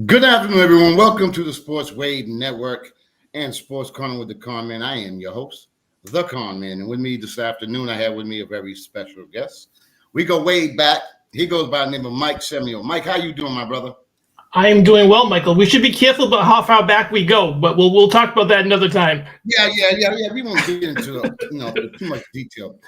Good afternoon, everyone. Welcome to the Sports Wave Network and Sports Corner with the Conn Man. I am your host, the Conn Man, and with me this afternoon, I have with me a very special guest. We go way back. He goes by the name of Mike Semio. Mike, how you doing, my brother? I am doing well, Michael. We should be careful about how far back we go, but we'll talk about that another time. Yeah. We won't get into too much detail.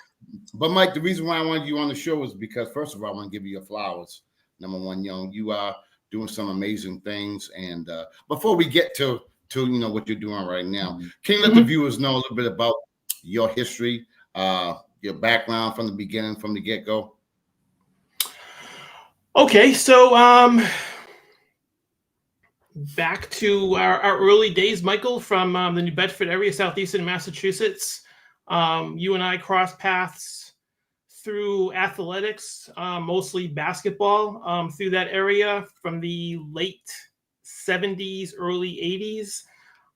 But Mike, the reason why I wanted you on the show is because, first of all, I want to give you your flowers. Number one, you are doing some amazing things. And before we get to what you're doing right now, can you let the viewers know a little bit about your history, your background from the beginning, from the get-go? Okay, so back to our early days, Michael, from the New Bedford area, southeastern Massachusetts. You and I crossed paths through athletics, mostly basketball, through that area from the late 70s, early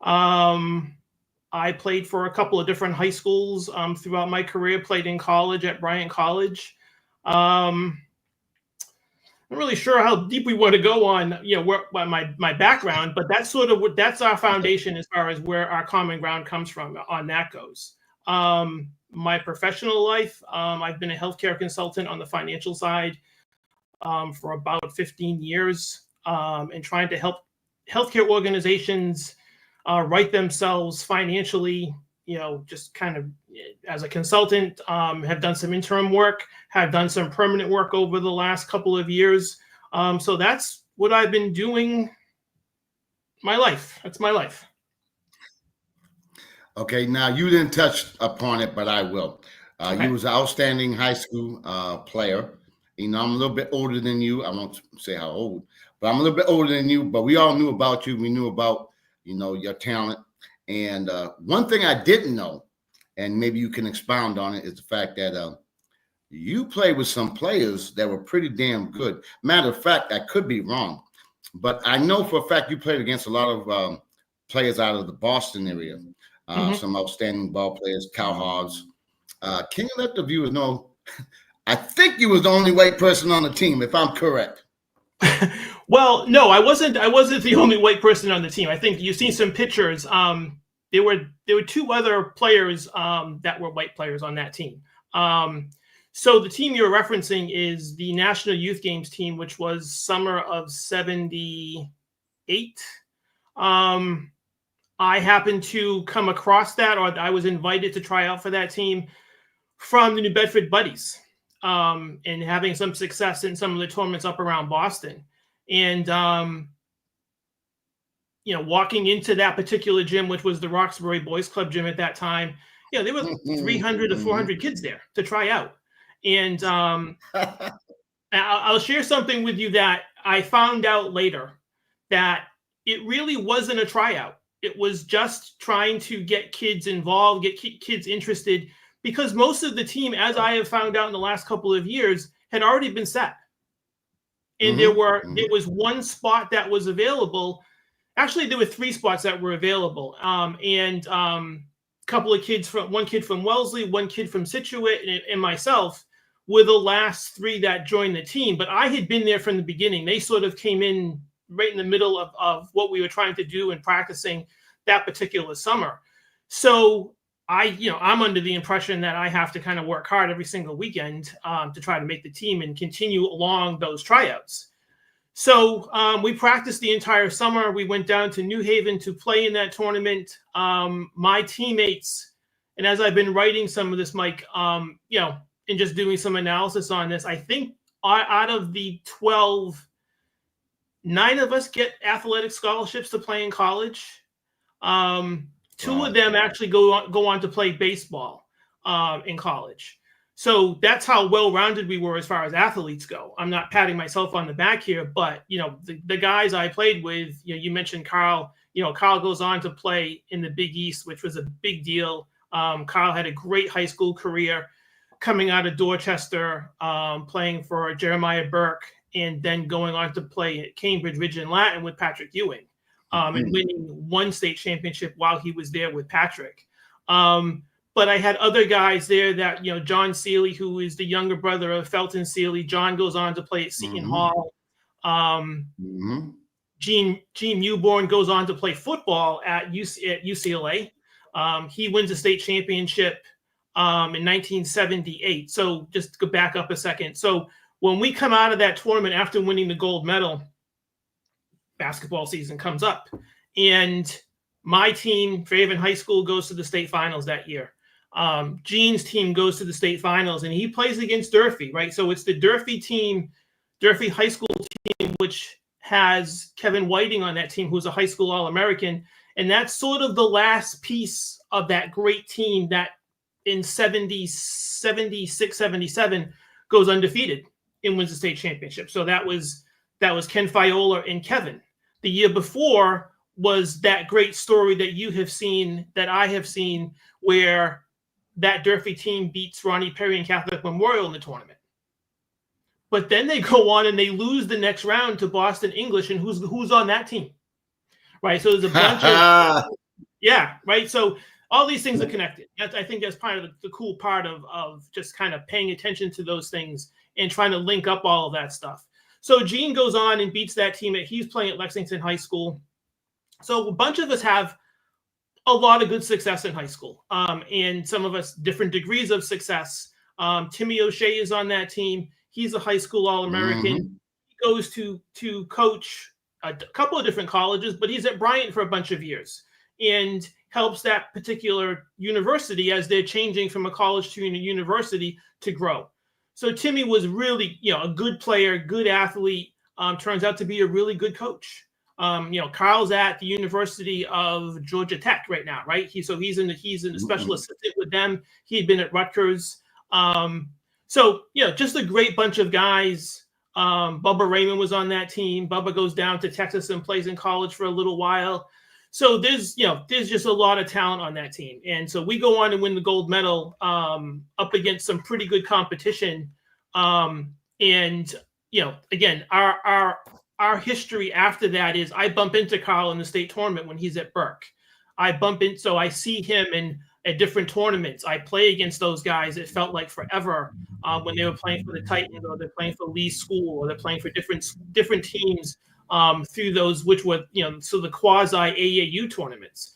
80s. I played for a couple of different high schools throughout my career, played in college at Bryant College. I'm not really sure how deep we want to go on, my background, but that's our foundation as far as where our common ground comes from on that goes. My professional life, I've been a healthcare consultant on the financial side for about 15 years and trying to help healthcare organizations right themselves financially, just kind of as a consultant, have done some interim work, have done some permanent work over the last couple of years. So that's what I've been doing my life. That's my life. Okay, now you didn't touch upon it, but I will. Okay. You was an outstanding high school player. I'm a little bit older than you. I won't say how old, but I'm a little bit older than you. But we all knew about you. We knew about, your talent. And one thing I didn't know, and maybe you can expound on it, is the fact that you played with some players that were pretty damn good. Matter of fact, I could be wrong, but I know for a fact you played against a lot of players out of the Boston area. Some outstanding ball players, Cal Hobbs. Can you let the viewers know? I think you was the only white person on the team, if I'm correct. Well, no, I wasn't the only white person on the team. I think you've seen some pictures. There were two other players that were white players on that team. So the team you're referencing is the National Youth Games team, which was summer of '78. I happened to come across that, or I was invited to try out for that team from the New Bedford Buddies, and having some success in some of the tournaments up around Boston. And, walking into that particular gym, which was the Roxbury Boys Club gym at that time, there were 300 to 400 kids there to try out. And I'll share something with you that I found out later, that it really wasn't a tryout. It was just trying to get kids involved, get kids interested, because most of the team, as I have found out in the last couple of years, had already been set. And there was one spot that was available. Actually, there were three spots that were available. And couple of kids one kid from Wellesley, one kid from Scituate, and myself were the last three that joined the team. But I had been there from the beginning. They sort of came in right in the middle of what we were trying to do and practicing that particular summer. So I'm under the impression that I have to kind of work hard every single weekend to try to make the team and continue along those tryouts. So we practiced the entire summer. We went down to New Haven to play in that tournament. My teammates, and as I've been writing some of this, Mike, and just doing some analysis on this, I think out of the 12, 9 of us get athletic scholarships to play in college. Two of them actually go on to play baseball in college. So that's how well-rounded we were as far as athletes go. I'm not patting myself on the back here, but the guys I played with, you mentioned Carl. Carl goes on to play in the Big East, which was a big deal. Carl had a great high school career coming out of Dorchester, playing for Jeremiah Burke, and then going on to play at Cambridge Ridge and Latin with Patrick Ewing, and winning one state championship while he was there with Patrick. But I had other guys there that, John Seeley, who is the younger brother of Felton Seeley. John goes on to play at Seton Hall. Gene Newborn goes on to play football at UCLA. He wins a state championship in 1978. So just to go back up a second. So when we come out of that tournament after winning the gold medal, basketball season comes up, and my team, Fairhaven High School, goes to the state finals that year. Gene's team goes to the state finals, and he plays against Durfee, right? So it's the Durfee team, Durfee High School team, which has Kevin Whiting on that team, who's a high school All-American. And that's sort of the last piece of that great team that in 76, 77 goes undefeated and wins the state championship. So that was Ken Fiola and Kevin. The year before was that great story that you have seen, that I have seen, where that Durfee team beats Ronnie Perry and Catholic Memorial in the tournament. But then they go on and they lose the next round to Boston English, and who's on that team, right? So there's a bunch of right. So all these things are connected. I think that's part of the cool part of just kind of paying attention to those things and trying to link up all of that stuff. So Gene goes on and beats that team. He's playing at Lexington High School. So a bunch of us have a lot of good success in high school, and some of us different degrees of success. Timmy O'Shea is on that team. He's a high school All-American. Mm-hmm. He goes to coach a couple of different colleges, but he's at Bryant for a bunch of years and helps that particular university as they're changing from a college to a university to grow. So Timmy was really, a good player, good athlete, turns out to be a really good coach. Carl's at the University of Georgia Tech right now, right? He's in the special assistant with them. He'd been at Rutgers. Just a great bunch of guys. Bubba Raymond was on that team. Bubba goes down to Texas and plays in college for a little while. So there's just a lot of talent on that team. And so we go on to win the gold medal up against some pretty good competition. Again, our history after that is I bump into Carl in the state tournament when he's at Burke. So I see him at different tournaments. I play against those guys. It felt like forever when they were playing for the Titans, or they're playing for Lee School, or they're playing for different teams through those, which were, the quasi AAU tournaments.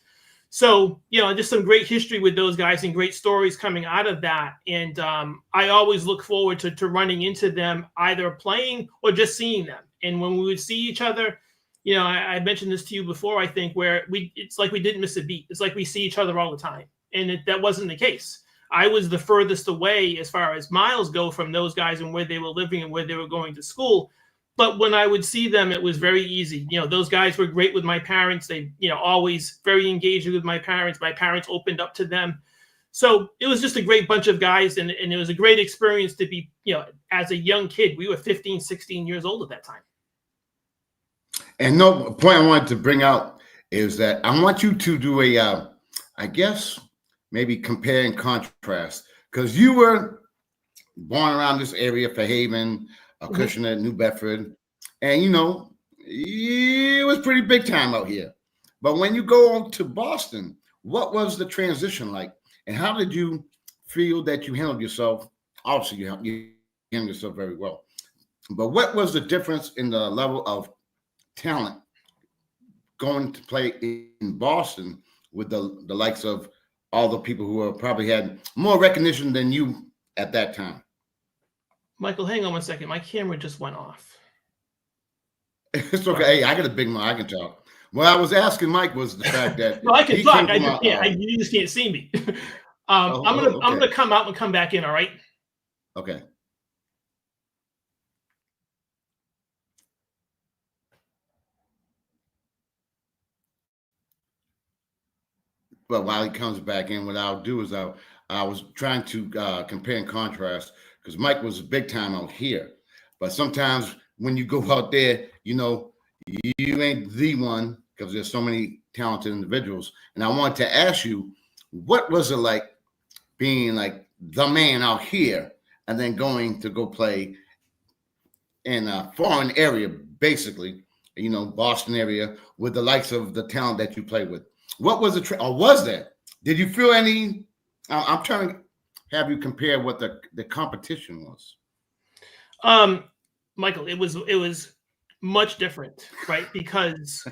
So, just some great history with those guys and great stories coming out of that. And I always look forward to running into them, either playing or just seeing them. And when we would see each other, I mentioned this to you before, I think, where it's like we didn't miss a beat. It's like we see each other all the time. And that wasn't the case. I was the furthest away as far as miles go from those guys and where they were living and where they were going to school. But when I would see them, it was very easy. Those guys were great with my parents. They, always very engaged with my parents. My parents opened up to them. So it was just a great bunch of guys. And it was a great experience to be, as a young kid. We were 15, 16 years old at that time. And no point I wanted to bring out is that I want you to do I guess, maybe compare and contrast, because you were born around this area, Fairhaven, Acushnet, New Bedford, and it was pretty big time out here. But when you go on to Boston, what was the transition like, and how did you feel that you handled yourself? Obviously, you handled yourself very well, but what was the difference in the level of talent going to play in Boston with the likes of all the people who probably had more recognition than you at that time? Michael, hang on one second. My camera just went off. It's okay. Hey, I got a big mouth. I can talk. What I was asking Mike was the fact that no, I can talk. I just can't. You just can't see me. I'm gonna come out and come back in. All right. Okay. But while he comes back in, what I'll do is I was trying to compare and contrast, because Mike was big time out here. But sometimes when you go out there, you ain't the one, because there's so many talented individuals. And I wanted to ask you, what was it like being like the man out here and then going to go play in a foreign area, basically, Boston area, with the likes of the talent that you play with? What was it, or was that? Did you feel any? I'm trying to have you compare what the competition was. Michael, it was Much different, right? Because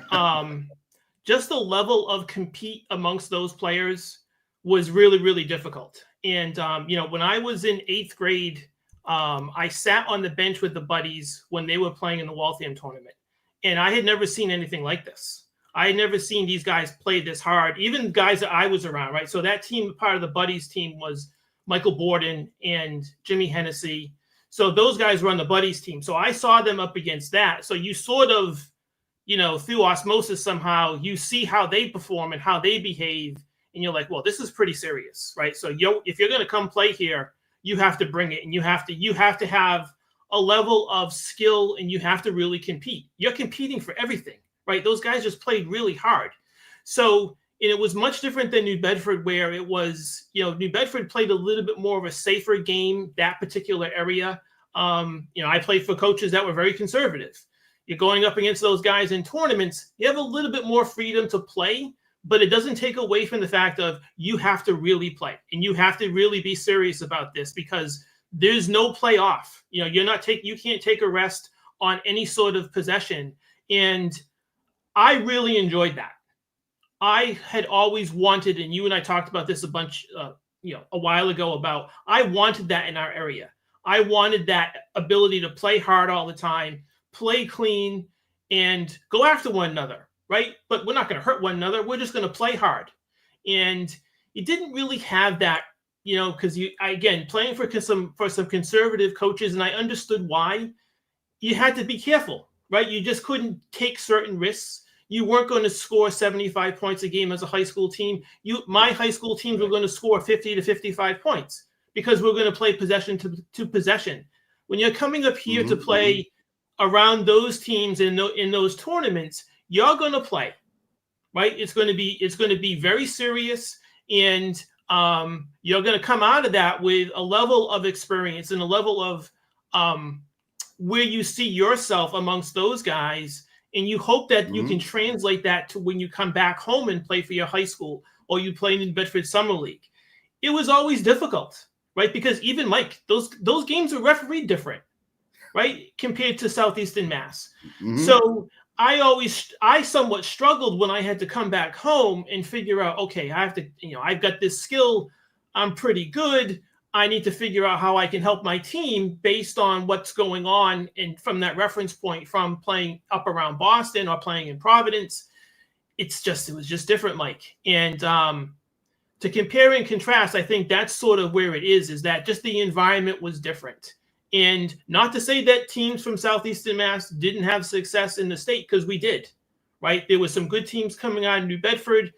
just the level of compete amongst those players was really, really difficult. And when I was in 8th grade, I sat on the bench with the buddies when they were playing in the Waltham tournament, and I had never seen anything like this. I had never seen these guys play this hard, even guys that I was around, right? So that team, part of the buddies team, was Michael Borden and Jimmy Hennessy. So those guys were on the buddies team. So I saw them up against that. So you sort of, through osmosis somehow, you see how they perform and how they behave, and you're like, well, this is pretty serious, right? So if you're going to come play here, you have to bring it, and you have to have a level of skill, and you have to really compete. You're competing for everything, right? Those guys just played really hard. So, and it was much different than New Bedford, where it was, New Bedford played a little bit more of a safer game, that particular area. I played for coaches that were very conservative. You're going up against those guys in tournaments, you have a little bit more freedom to play, but it doesn't take away from the fact of you have to really play, and you have to really be serious about this, because there's no playoff. You can't take a rest on any sort of possession. And I really enjoyed that. I had always wanted, and you and I talked about this a bunch, a while ago, about I wanted that in our area. I wanted that ability to play hard all the time, play clean, and go after one another, right? But we're not going to hurt one another. We're just going to play hard. And you didn't really have that, because playing for some conservative coaches, and I understood why. You had to be careful, right? You just couldn't take certain risks. You weren't going to score 75 points a game as a high school team. My high school teams were going to score 50 to 55 points because we're going to play possession to possession. When you're coming up here to play around those teams in those tournaments, you're going to play, right? It's going to be very serious, and you're going to come out of that with a level of experience and a level of where you see yourself amongst those guys. And you hope that you can translate that to when you come back home and play for your high school, or you play in the Bedford Summer League. It was always difficult, right? Because even Mike, those games were refereed different, right? Compared to Southeastern Mass. So I somewhat struggled when I had to come back home and figure out, okay, I have to, I've got this skill. I'm pretty good. I need to figure out how I can help my team based on what's going on, and from that reference point from playing up around Boston or playing in Providence. It was just different, Mike. And to compare and contrast, I think that's sort of where it is that just the environment was different. And not to say that teams from Southeastern Mass didn't have success in the state, because we did, right? There were some good teams coming out of New Bedford.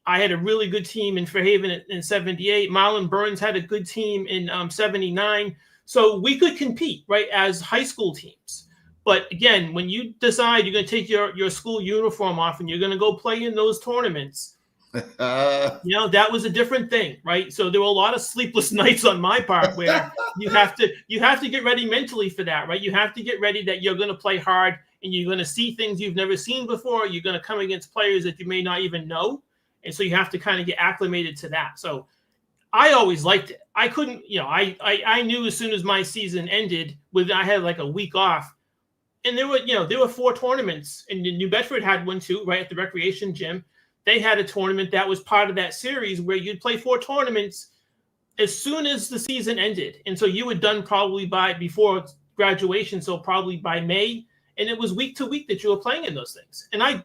I had a really good team in Fairhaven in 78. Marlon Burns had a good team in 79. So we could compete, right, as high school teams. But again, when you decide you're going to take your school uniform off and you're going to go play in those tournaments, that was a different thing, right? So there were a lot of sleepless nights on my part, where you have to get ready mentally for that, right? You have to get ready that you're going to play hard, and you're going to see things you've never seen before. You're going to come against players that you may not even know. And so you have to kind of get acclimated to that. So I always liked it. I couldn't, I knew as soon as my season ended, I had like a week off, and there were 4 tournaments, and New Bedford had one too, right at the recreation gym. They had a tournament that was part of that series where you'd play 4 tournaments as soon as the season ended. And so you were done probably before graduation. So probably by May, and it was week to week that you were playing in those things. And I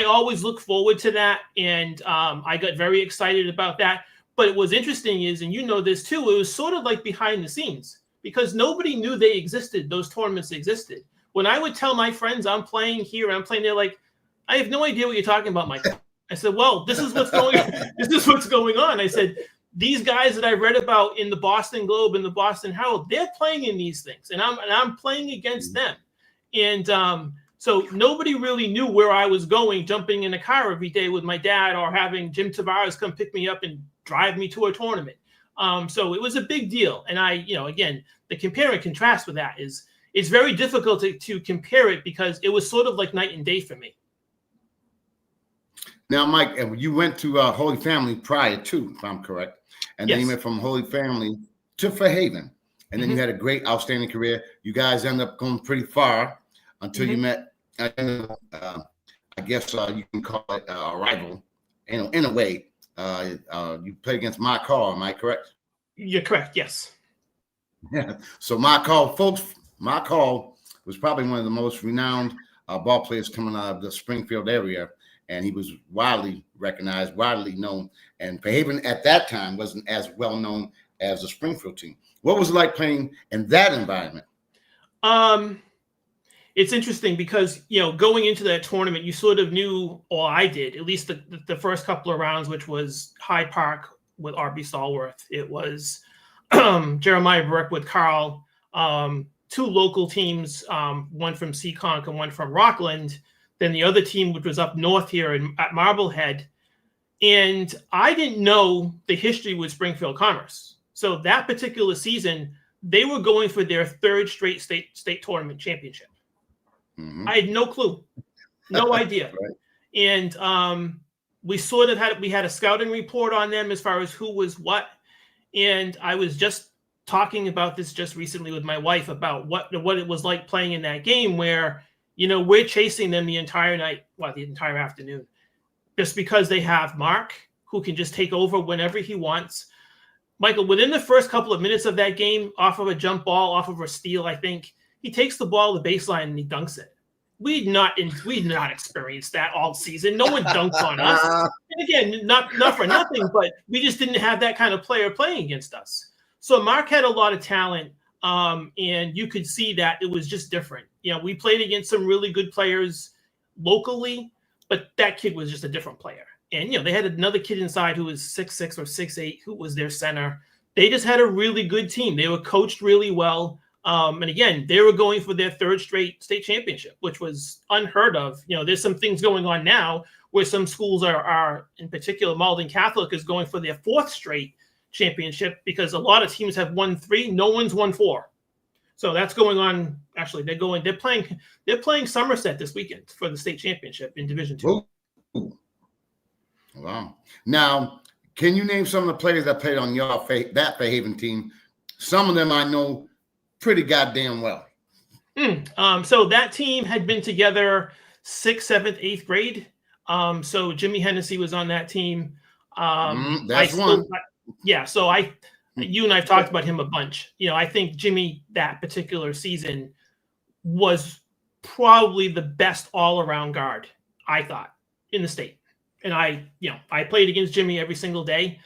always look forward to that, and I got very excited about that. But what was interesting is, and this too, it was sort of like behind the scenes, because nobody knew they existed. Those tournaments existed. When I would tell my friends I'm playing here and I'm playing, they're like, I have no idea what you're talking about, Mike. I said, well, this is what's going on. This is what's going on. I said, these guys that I read about in the Boston Globe and the Boston Herald, they're playing in these things, and I'm playing against them. And so nobody really knew where I was going, jumping in a car every day with my dad, or having Jim Tavares come pick me up and drive me to a tournament. So it was a big deal. And again, the compare and contrast with that it's very difficult to compare it, because it was sort of like night and day for me. Now, Mike, you went to Holy Family prior to, if I'm correct, and Yes. then you went from Holy Family to Fairhaven. and then you had a great, outstanding career. You guys end up going pretty far until you met, I guess you can call it a rival, in a way. You played against my call, am I correct? You're correct, yes. Yeah. So my call was probably one of the most renowned ball players coming out of the Springfield area, and he was widely recognized, widely known. And Fairhaven at that time wasn't as well known as the Springfield team. What was it like playing in that environment? It's interesting because, going into that tournament, you sort of knew, or I did, at least the first couple of rounds, which was Hyde Park with R.B. Stallworth. It was Jeremiah Burke with Carl, two local teams, one from Seekonk and one from Rockland. Then the other team, which was up north here at Marblehead. And I didn't know the history with Springfield Commerce. So that particular season, they were going for their third straight state tournament championship. Mm-hmm. I had no clue, no idea. Right. And we sort of had a scouting report on them as far as who was what. And I was just talking about this just recently with my wife about what it was like playing in that game where, we're chasing them the entire night, the entire afternoon, just because they have Mark, who can just take over whenever he wants. Michael, within the first couple of minutes of that game, off of a jump ball, off of a steal, I think, he takes the ball to the baseline and he dunks it. We'd not experienced that all season. No one dunked on us. And again, not for nothing, but we just didn't have that kind of player playing against us. So Mark had a lot of talent, and you could see that it was just different. We played against some really good players locally, but that kid was just a different player. And, they had another kid inside who was 6'6" or 6'8", who was their center. They just had a really good team. They were coached really well. And again, they were going for their third straight state championship, which was unheard of. There's some things going on now where some schools are in particular, Malden Catholic is going for their fourth straight championship because a lot of teams have won 3. No one's won 4. So that's going on. Actually, they're playing Somerset this weekend for the state championship in Division 2. Ooh. Wow. Now, can you name some of the players that played on that Fairhaven team? Some of them I know pretty goddamn well. So that team had been together 6th, 7th, 8th grade. So Jimmy Hennessy was on that team. That's one. Yeah. So you and I've talked about him a bunch. I think Jimmy that particular season was probably the best all-around guard, I thought, in the state. And I played against Jimmy every single day.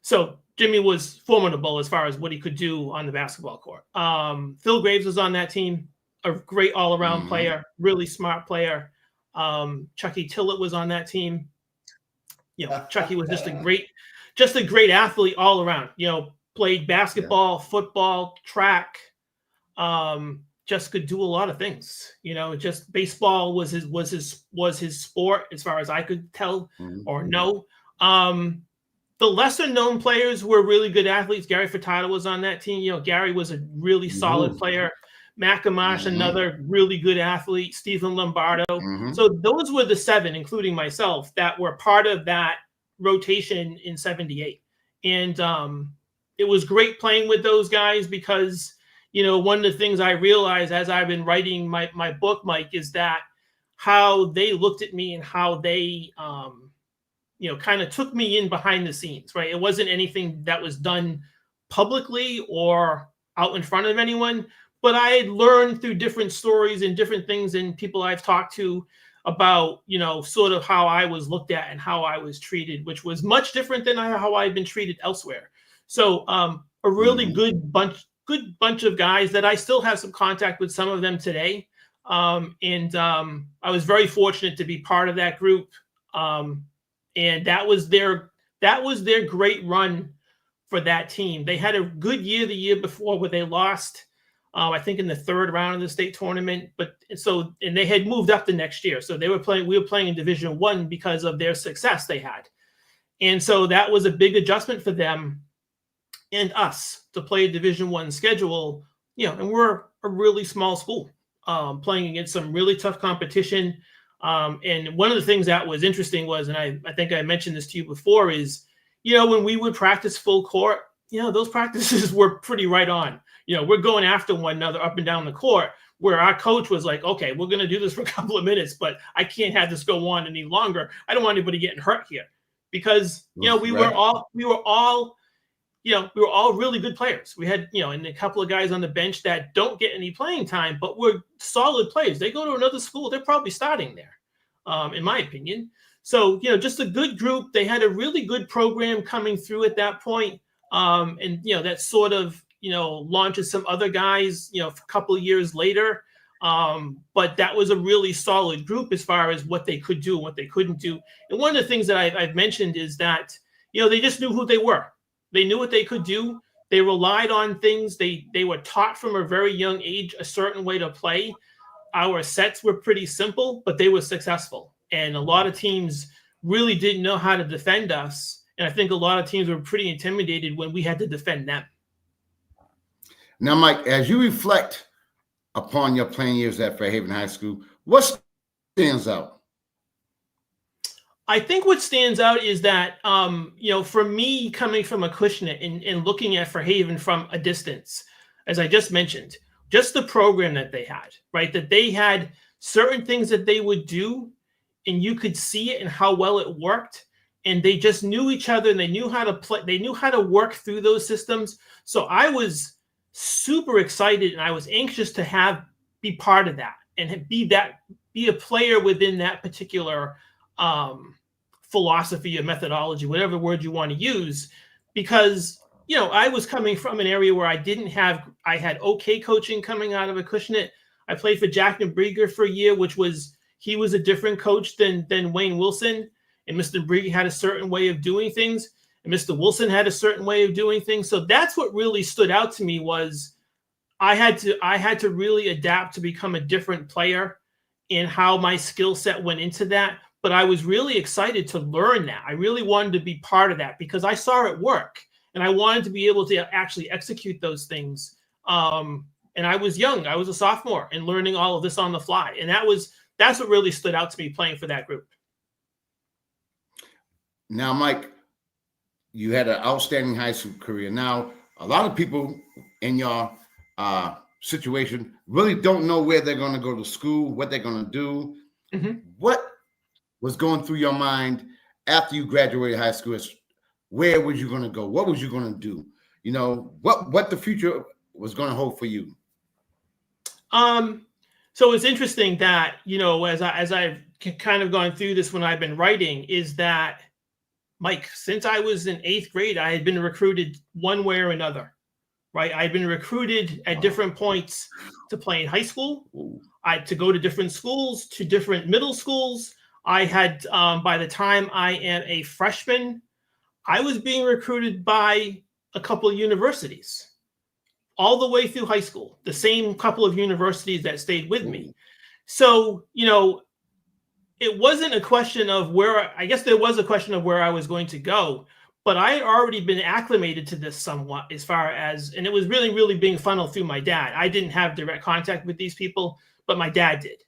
So Jimmy was formidable as far as what he could do on the basketball court. Phil Graves was on that team, a great all-around player, really smart player. Chucky Tillett was on that team. Chucky was just a great athlete all around. Played basketball, football, track. Just could do a lot of things. Just baseball was his sport as far as I could tell or know. The lesser known players were really good athletes. Gary Furtado was on that team. Gary was a really solid player. McAmash, another really good athlete. Stephen Lombardo. So those were the 7, including myself, that were part of that rotation in 78. And it was great playing with those guys because, one of the things I realized as I've been writing my book, Mike, is that how they looked at me and how they kind of took me in behind the scenes, right? It wasn't anything that was done publicly or out in front of anyone, but I had learned through different stories and different things and people I've talked to about, sort of how I was looked at and how I was treated, which was much different than how I've been treated elsewhere. So a really good bunch of guys that I still have some contact with some of them today. And I was very fortunate to be part of that group. And that was their great run for that team. They had a good year the year before where they lost, I think in the 3rd round of the state tournament. And they had moved up the next year. So we were playing in Division 1 because of their success they had. And so that was a big adjustment for them and us to play a Division 1 schedule, and we're a really small school, playing against some really tough competition. And one of the things that was interesting was, and I think I mentioned this to you before, is, when we would practice full court, those practices were pretty right on. We're going after one another up and down the court, where our coach was like, okay, we're going to do this for a couple of minutes, but I can't have this go on any longer. I don't want anybody getting hurt here, because, we were all really good players. We had, and a couple of guys on the bench that don't get any playing time, but were solid players. They go to another school, they're probably starting there, in my opinion. So, just a good group. They had a really good program coming through at that point. And, that sort of, launches some other guys, a couple of years later. But that was a really solid group as far as what they could do and what they couldn't do. And one of the things that I've mentioned is that, they just knew who they were. They knew what they could do. They relied on things. They were taught from a very young age a certain way to play. Our sets were pretty simple, but they were successful. And a lot of teams really didn't know how to defend us. And I think a lot of teams were pretty intimidated when we had to defend them. Now, Mike, as you reflect upon your playing years at Fairhaven High School, what stands out? I think what stands out is that, for me, coming from Acushnet and looking at Fairhaven from a distance, as I just mentioned, just the program that they had, right? That they had certain things that they would do, and you could see it and how well it worked. And they just knew each other, and they knew how to play. They knew how to work through those systems. So I was super excited, and I was anxious to be part of that and be a player within that particular philosophy or methodology, whatever word you want to use, because I was coming from an area where I had okay coaching coming out of Acushnet. I played for Jack Brieger for a year, he was a different coach than Wayne Wilson, and Mr. Brieger had a certain way of doing things, and Mr. Wilson had a certain way of doing things. So that's what really stood out to me, was I had to really adapt to become a different player, and how my skill set went into that. But I was really excited to learn that. I really wanted to be part of that because I saw it work, and I wanted to be able to actually execute those things. And I was young. I was a sophomore and learning all of this on the fly. And that's what really stood out to me playing for that group. Now, Mike, you had an outstanding high school career. Now, a lot of people in your situation really don't know where they're going to go to school, what they're going to do. Mm-hmm. What was going through your mind after you graduated high school? Where was you going to go? What was you going to do? What the future was going to hold for you? So it's interesting that, as I've kind of gone through this when I've been writing, is that, Mike, since I was in 8th grade, I had been recruited one way or another, right? I had been recruited at different points to play in high school, to go to different schools, to different middle schools. I had, by the time I am a freshman, I was being recruited by a couple of universities all the way through high school, the same couple of universities that stayed with me. So, it wasn't a question of I guess there was a question of where I was going to go, but I had already been acclimated to this somewhat, as far as, and it was really, really being funneled through my dad. I didn't have direct contact with these people, but my dad did.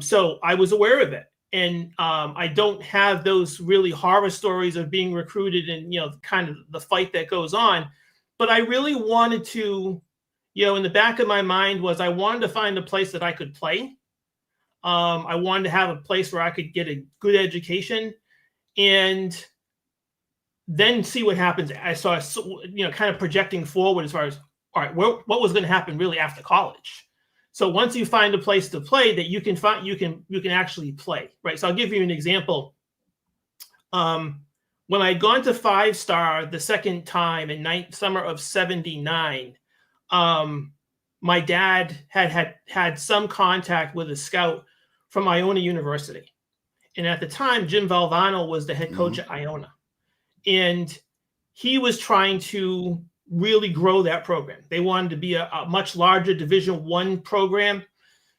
So I was aware of it. And I don't have those really horror stories of being recruited and, kind of the fight that goes on. But I really wanted to, in the back of my mind I wanted to find a place that I could play. I wanted to have a place where I could get a good education and then see what happens. I saw, kind of projecting forward as far as, all right, what was going to happen really after college. So once you find a place to play that you can actually play, right? So I'll give you an example. When I had gone to 5-star the second time in summer of '79, my dad had some contact with a scout from Iona University. And at the time, Jim Valvano was the head coach at Iona. And he was trying to really grow that program. They wanted to be a much larger Division I program.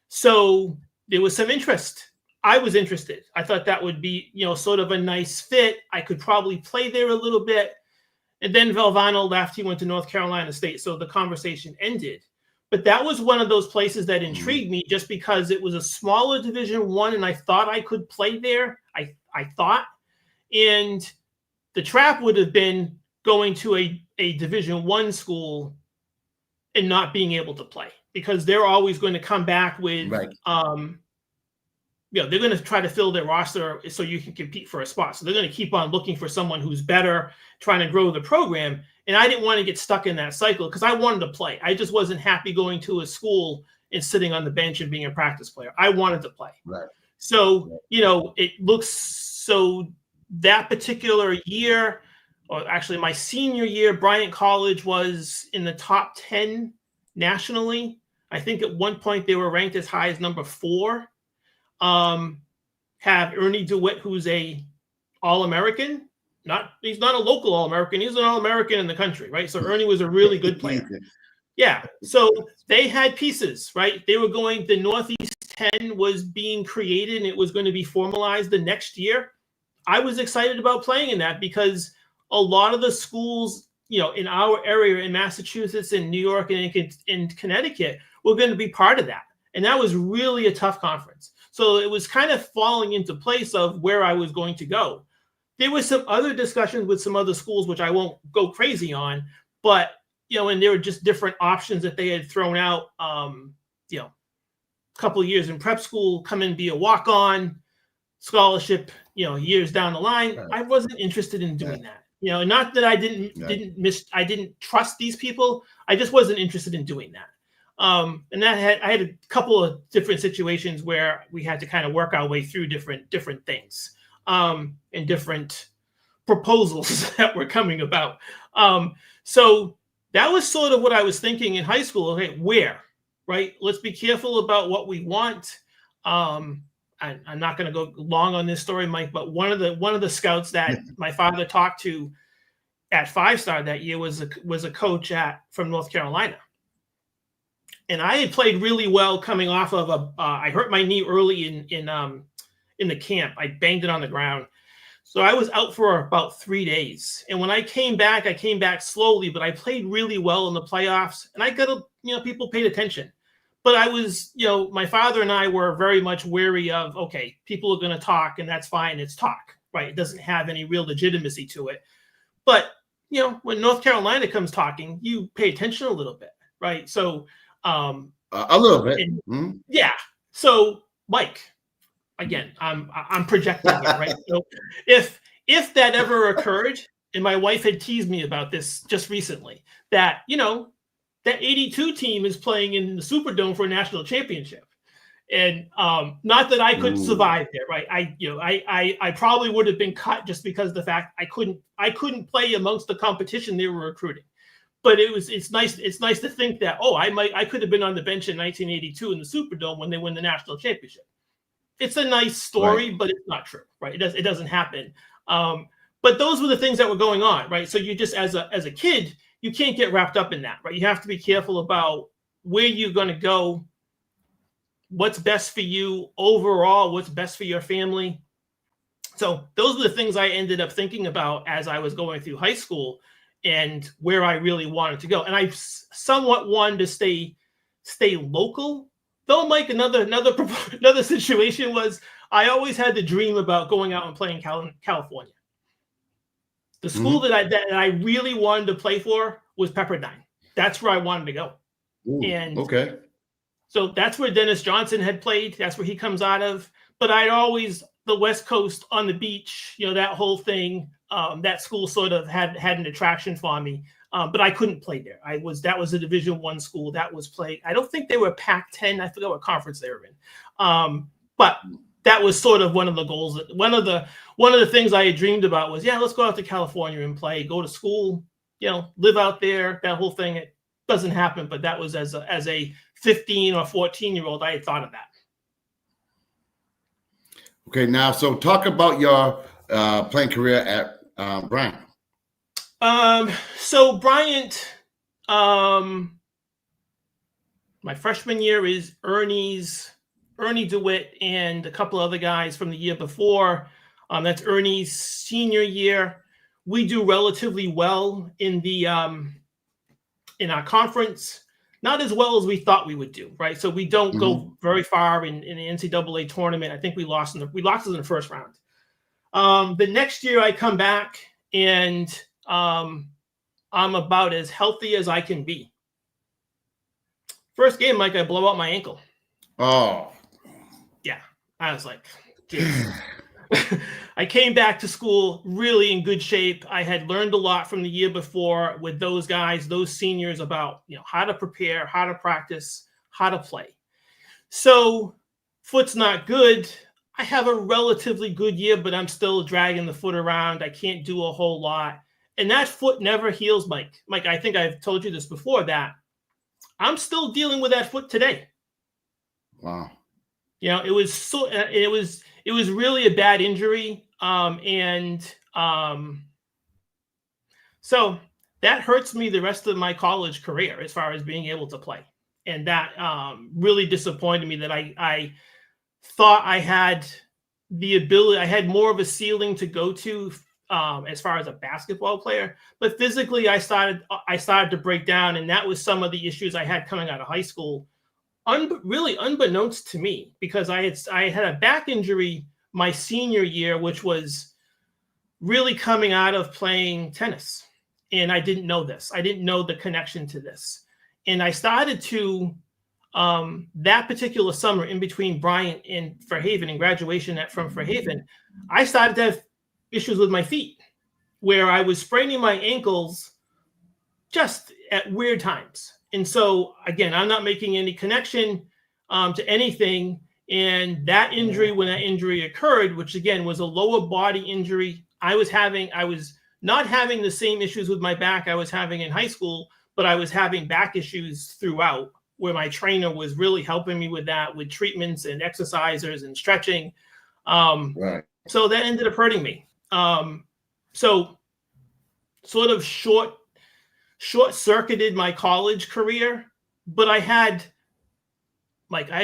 So there was some interest. I was interested. I thought that would be, sort of a nice fit. I could probably play there a little bit. And then Valvano left. He went to North Carolina State. So the conversation ended. But that was one of those places that intrigued me just because it was a smaller Division I, and I thought I could play there. I thought. And the trap would have been, going to a Division I school and not being able to play, because they're always going to come back with, Right. they're going to try to fill their roster so you can compete for a spot. So they're going to keep on looking for someone who's better, trying to grow the program. And I didn't want to get stuck in that cycle because I wanted to play. I just wasn't happy going to a school and sitting on the bench and being a practice player. I wanted to play. Right. So, it looks so that particular year, or actually my senior year, Bryant College was in the top 10 nationally. I think at one point they were ranked as high as number 4. Have Ernie DeWitt, who's a All-American. He's not a local All-American. He's an All-American in the country, right? So Ernie was a really good player. Yeah. So they had pieces, right? They were going, the Northeast 10 was being created and it was going to be formalized the next year. I was excited about playing in that because a lot of the schools, in our area in Massachusetts and New York and in Connecticut were going to be part of that. And that was really a tough conference. So it was kind of falling into place of where I was going to go. There were some other discussions with some other schools, which I won't go crazy on, but, and there were just different options that they had thrown out, a couple of years in prep school, come and be a walk-on scholarship, years down the line. Right. I wasn't interested in doing that. Not that I I didn't trust these people. I just wasn't interested in doing that. And I had a couple of different situations where we had to kind of work our way through different things, and different proposals that were coming about. So that was sort of what I was thinking in high school. Okay, where, right? Let's be careful about what we want. I'm not going to go long on this story, Mike, but one of the scouts that my father talked to at 5-star that year was a coach from North Carolina. And I had played really well coming off of I hurt my knee early in the camp. I banged it on the ground. So I was out for about 3 days. And when I came back slowly, but I played really well in the playoffs. And I got people paid attention. But I was, my father and I were very much wary of, okay, people are going to talk and that's fine. It's talk, right? It doesn't have any real legitimacy to it. But, when North Carolina comes talking, you pay attention a little bit, right? So, a little bit. Yeah. So, Mike, again, I'm projecting it, right? So if that ever occurred, and my wife had teased me about this just recently, that, that 82 team is playing in the Superdome for a national championship. And not that I could survive there, right? I probably would have been cut just because of the fact I couldn't play amongst the competition they were recruiting. But it's nice to think that, I could have been on the bench in 1982 in the Superdome when they win the national championship. It's a nice story, right, but it's not true, right? It doesn't happen. But those were the things that were going on, right? So you just, as a kid, you can't get wrapped up in that, right? You have to be careful about where you're going to go, what's best for you overall, what's best for your family. So those are the things I ended up thinking about as I was going through high school and where I really wanted to go. And I somewhat wanted to stay local. Though, Mike, another situation was I always had the dream about going out and playing California. The school that I really wanted to play for was Pepperdine. That's where I wanted to go. And okay. So that's where Dennis Johnson had played. That's where he comes out of. But I'd always, the West Coast on the beach, that whole thing, that school sort of had an attraction for me. But I couldn't play there. That was a Division I school that was played. I don't think they were Pac-10. I forgot what conference they were in. But that was sort of one of the goals. One of the things I had dreamed about was, let's go out to California and play, go to school, live out there, that whole thing. It doesn't happen, but that was as a 15 or 14-year-old, I had thought of that. Okay, now, so talk about your playing career at Bryant. So Bryant, my freshman year is Ernie DeWitt and a couple other guys from the year before. That's Ernie's senior year. We do relatively well in our conference, not as well as we thought we would do, right? So we don't go very far in the NCAA tournament. I think we lost in the first round. The next year I come back and I'm about as healthy as I can be. First game, Mike, I blow out my ankle. Oh. Yeah. I was like, geez. I came back to school really in good shape. I had learned a lot from the year before with those guys, those seniors, about how to prepare, how to practice, how to play. So foot's not good. I have a relatively good year, but I'm still dragging the foot around. I can't do a whole lot. And that foot never heals, Mike. Mike, I think I've told you this before, that I'm still dealing with that foot today. Wow. It was really a bad injury. So that hurts me the rest of my college career as far as being able to play. And that really disappointed me, that I thought I had the ability, I had more of a ceiling to go to as far as a basketball player. But physically, I started to break down. And that was some of the issues I had coming out of high school. Really unbeknownst to me, because I had a back injury my senior year, which was really coming out of playing tennis. And I didn't know this. I didn't know the connection to this. And I started to, that particular summer in between Bryant and Fairhaven and graduation from Fairhaven, I started to have issues with my feet, where I was spraining my ankles just at weird times. And so, again, I'm not making any connection to anything. And that injury, when that injury occurred, which again was a lower body injury, I was not having the same issues with my back I was having in high school, but I was having back issues throughout, where my trainer was really helping me with that, with treatments and exercisers and stretching. Right. So that ended up hurting me. So sort of short-circuited my college career, but I had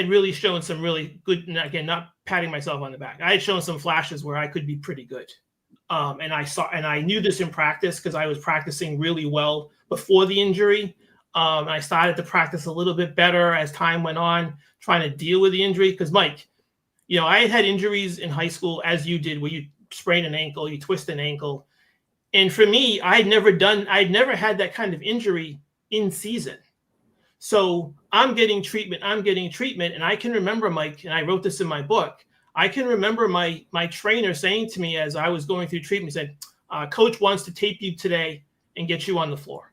really shown some really good, and again, not patting myself on the back, I had shown some flashes where I could be pretty good. And I knew this in practice, because I was practicing really well before the injury. I started to practice a little bit better as time went on, trying to deal with the injury. Because Mike, I had injuries in high school, as you did, where you sprain an ankle, you twist an ankle. And for me, I'd never had that kind of injury in season. So I'm getting treatment. And I can remember, Mike, and I wrote this in my book, I can remember my trainer saying to me as I was going through treatment, he said, Coach wants to tape you today and get you on the floor.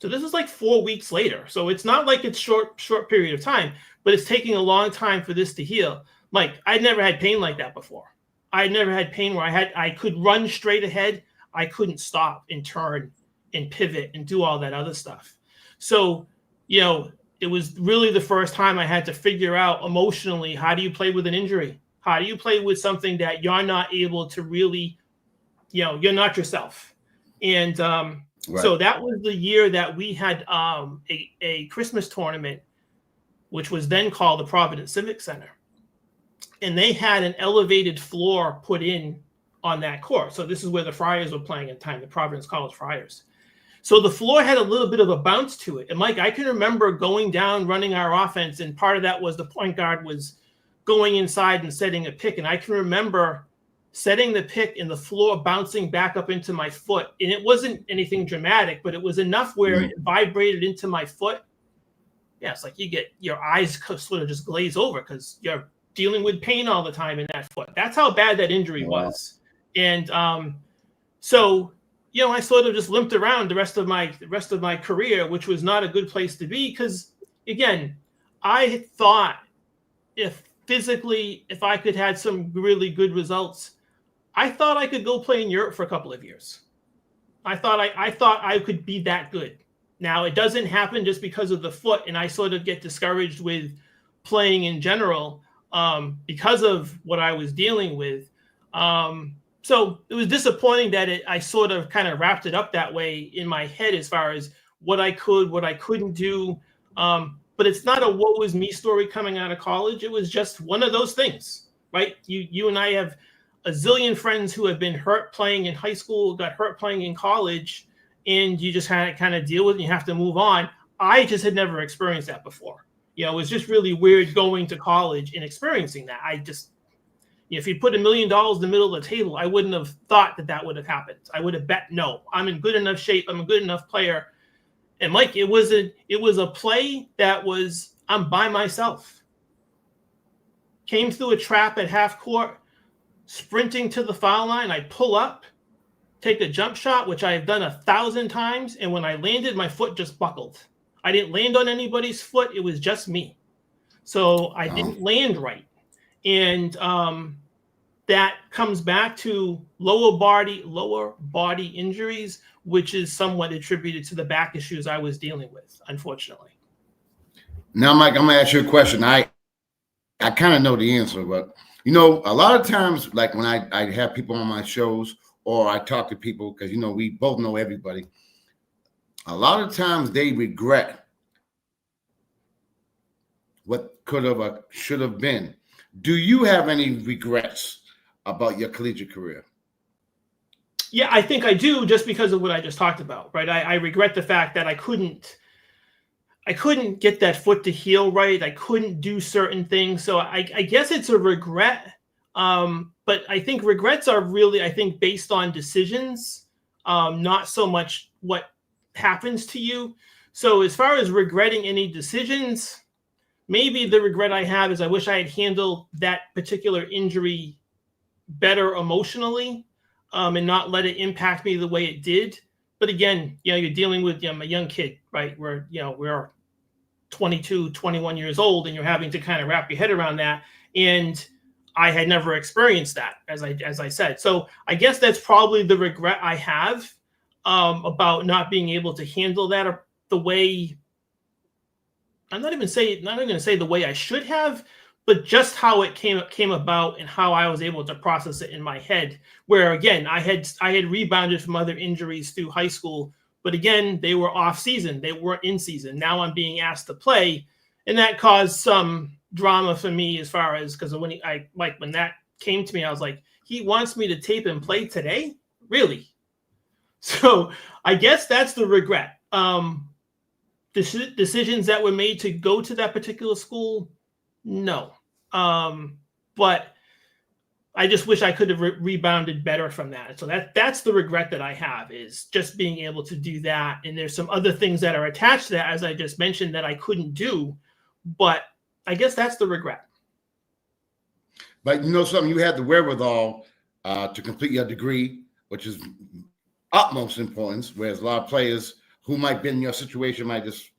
So this is like 4 weeks later. So it's not like it's short period of time, but it's taking a long time for this to heal. Mike, I'd never had pain like that before. I'd never had pain where I could run straight ahead. I couldn't stop and turn and pivot and do all that other stuff. So, it was really the first time I had to figure out emotionally, how do you play with an injury? How do you play with something that you're not able to really, you're not yourself? And right. So that was the year that we had a Christmas tournament, which was then called the Providence Civic Center. And they had an elevated floor put in on that court. So this is where the Friars were playing at the time, the Providence College Friars. So the floor had a little bit of a bounce to it. And Mike, I can remember going down, running our offense. And part of that was the point guard was going inside and setting a pick. And I can remember setting the pick and the floor bouncing back up into my foot. And it wasn't anything dramatic, but it was enough where it vibrated into my foot. Yeah, it's like you get your eyes sort of just glaze over because you're dealing with pain all the time in that foot. That's how bad that injury was. And so, I sort of just limped around the rest of my career, which was not a good place to be. Because again, I thought if I could have some really good results, I thought I could go play in Europe for a couple of years. I thought I could be that good. Now it doesn't happen just because of the foot, and I sort of get discouraged with playing in general because of what I was dealing with. So it was disappointing that I sort of kind of wrapped it up that way in my head as far as what I could, what I couldn't do. But it's not a what was me story coming out of college. It was just one of those things, right? You and I have a zillion friends who have been hurt playing in high school, got hurt playing in college, and you just had to kind of deal with it. And you have to move on. I just had never experienced that before. It was just really weird going to college and experiencing that. If you put $1 million in the middle of the table, I wouldn't have thought that would have happened. I would have bet no. I'm in good enough shape. I'm a good enough player. And Mike, it was a play that was I'm by myself. Came through a trap at half court, sprinting to the foul line. I pull up, take a jump shot, which I have done 1,000 times. And when I landed, my foot just buckled. I didn't land on anybody's foot. It was just me. So I didn't land right. And that comes back to lower body injuries, which is somewhat attributed to the back issues I was dealing with, unfortunately. Now, Mike, I'm gonna ask you a question. I kind of know the answer, but a lot of times, like when I have people on my shows or I talk to people, because we both know everybody. A lot of times they regret what could have or should have been. Do you have any regrets about your collegiate career? Yeah, I think I do, just because of what I just talked about, right? I regret the fact that I couldn't get that foot to heal right. I couldn't do certain things. So I guess it's a regret. But I think regrets are really, based on decisions, not so much what happens to you. So as far as regretting any decisions, maybe the regret I have is I wish I had handled that particular injury better emotionally, and not let it impact me the way it did. But again, you're dealing with a young kid, right? We're 22, 21 years old, and you're having to kind of wrap your head around that. And I had never experienced that, as I said. So I guess that's probably the regret I have, about not being able to handle that the way. I'm not even going to say the way I should have, but just how it came about and how I was able to process it in my head. Where again, I had rebounded from other injuries through high school, but again, they were off season. They weren't in season. Now I'm being asked to play, and that caused some drama for me as far as, because when when that came to me, I was like, he wants me to tape and play today? Really? So I guess that's the regret. Decisions that were made to go to that particular school, no. But I just wish I could have rebounded better from that. So that's the regret that I have, is just being able to do that. And there's some other things that are attached to that, as I just mentioned, that I couldn't do. But I guess that's the regret. But something, you had the wherewithal to complete your degree, which is utmost importance, whereas a lot of players who might be in your situation might just,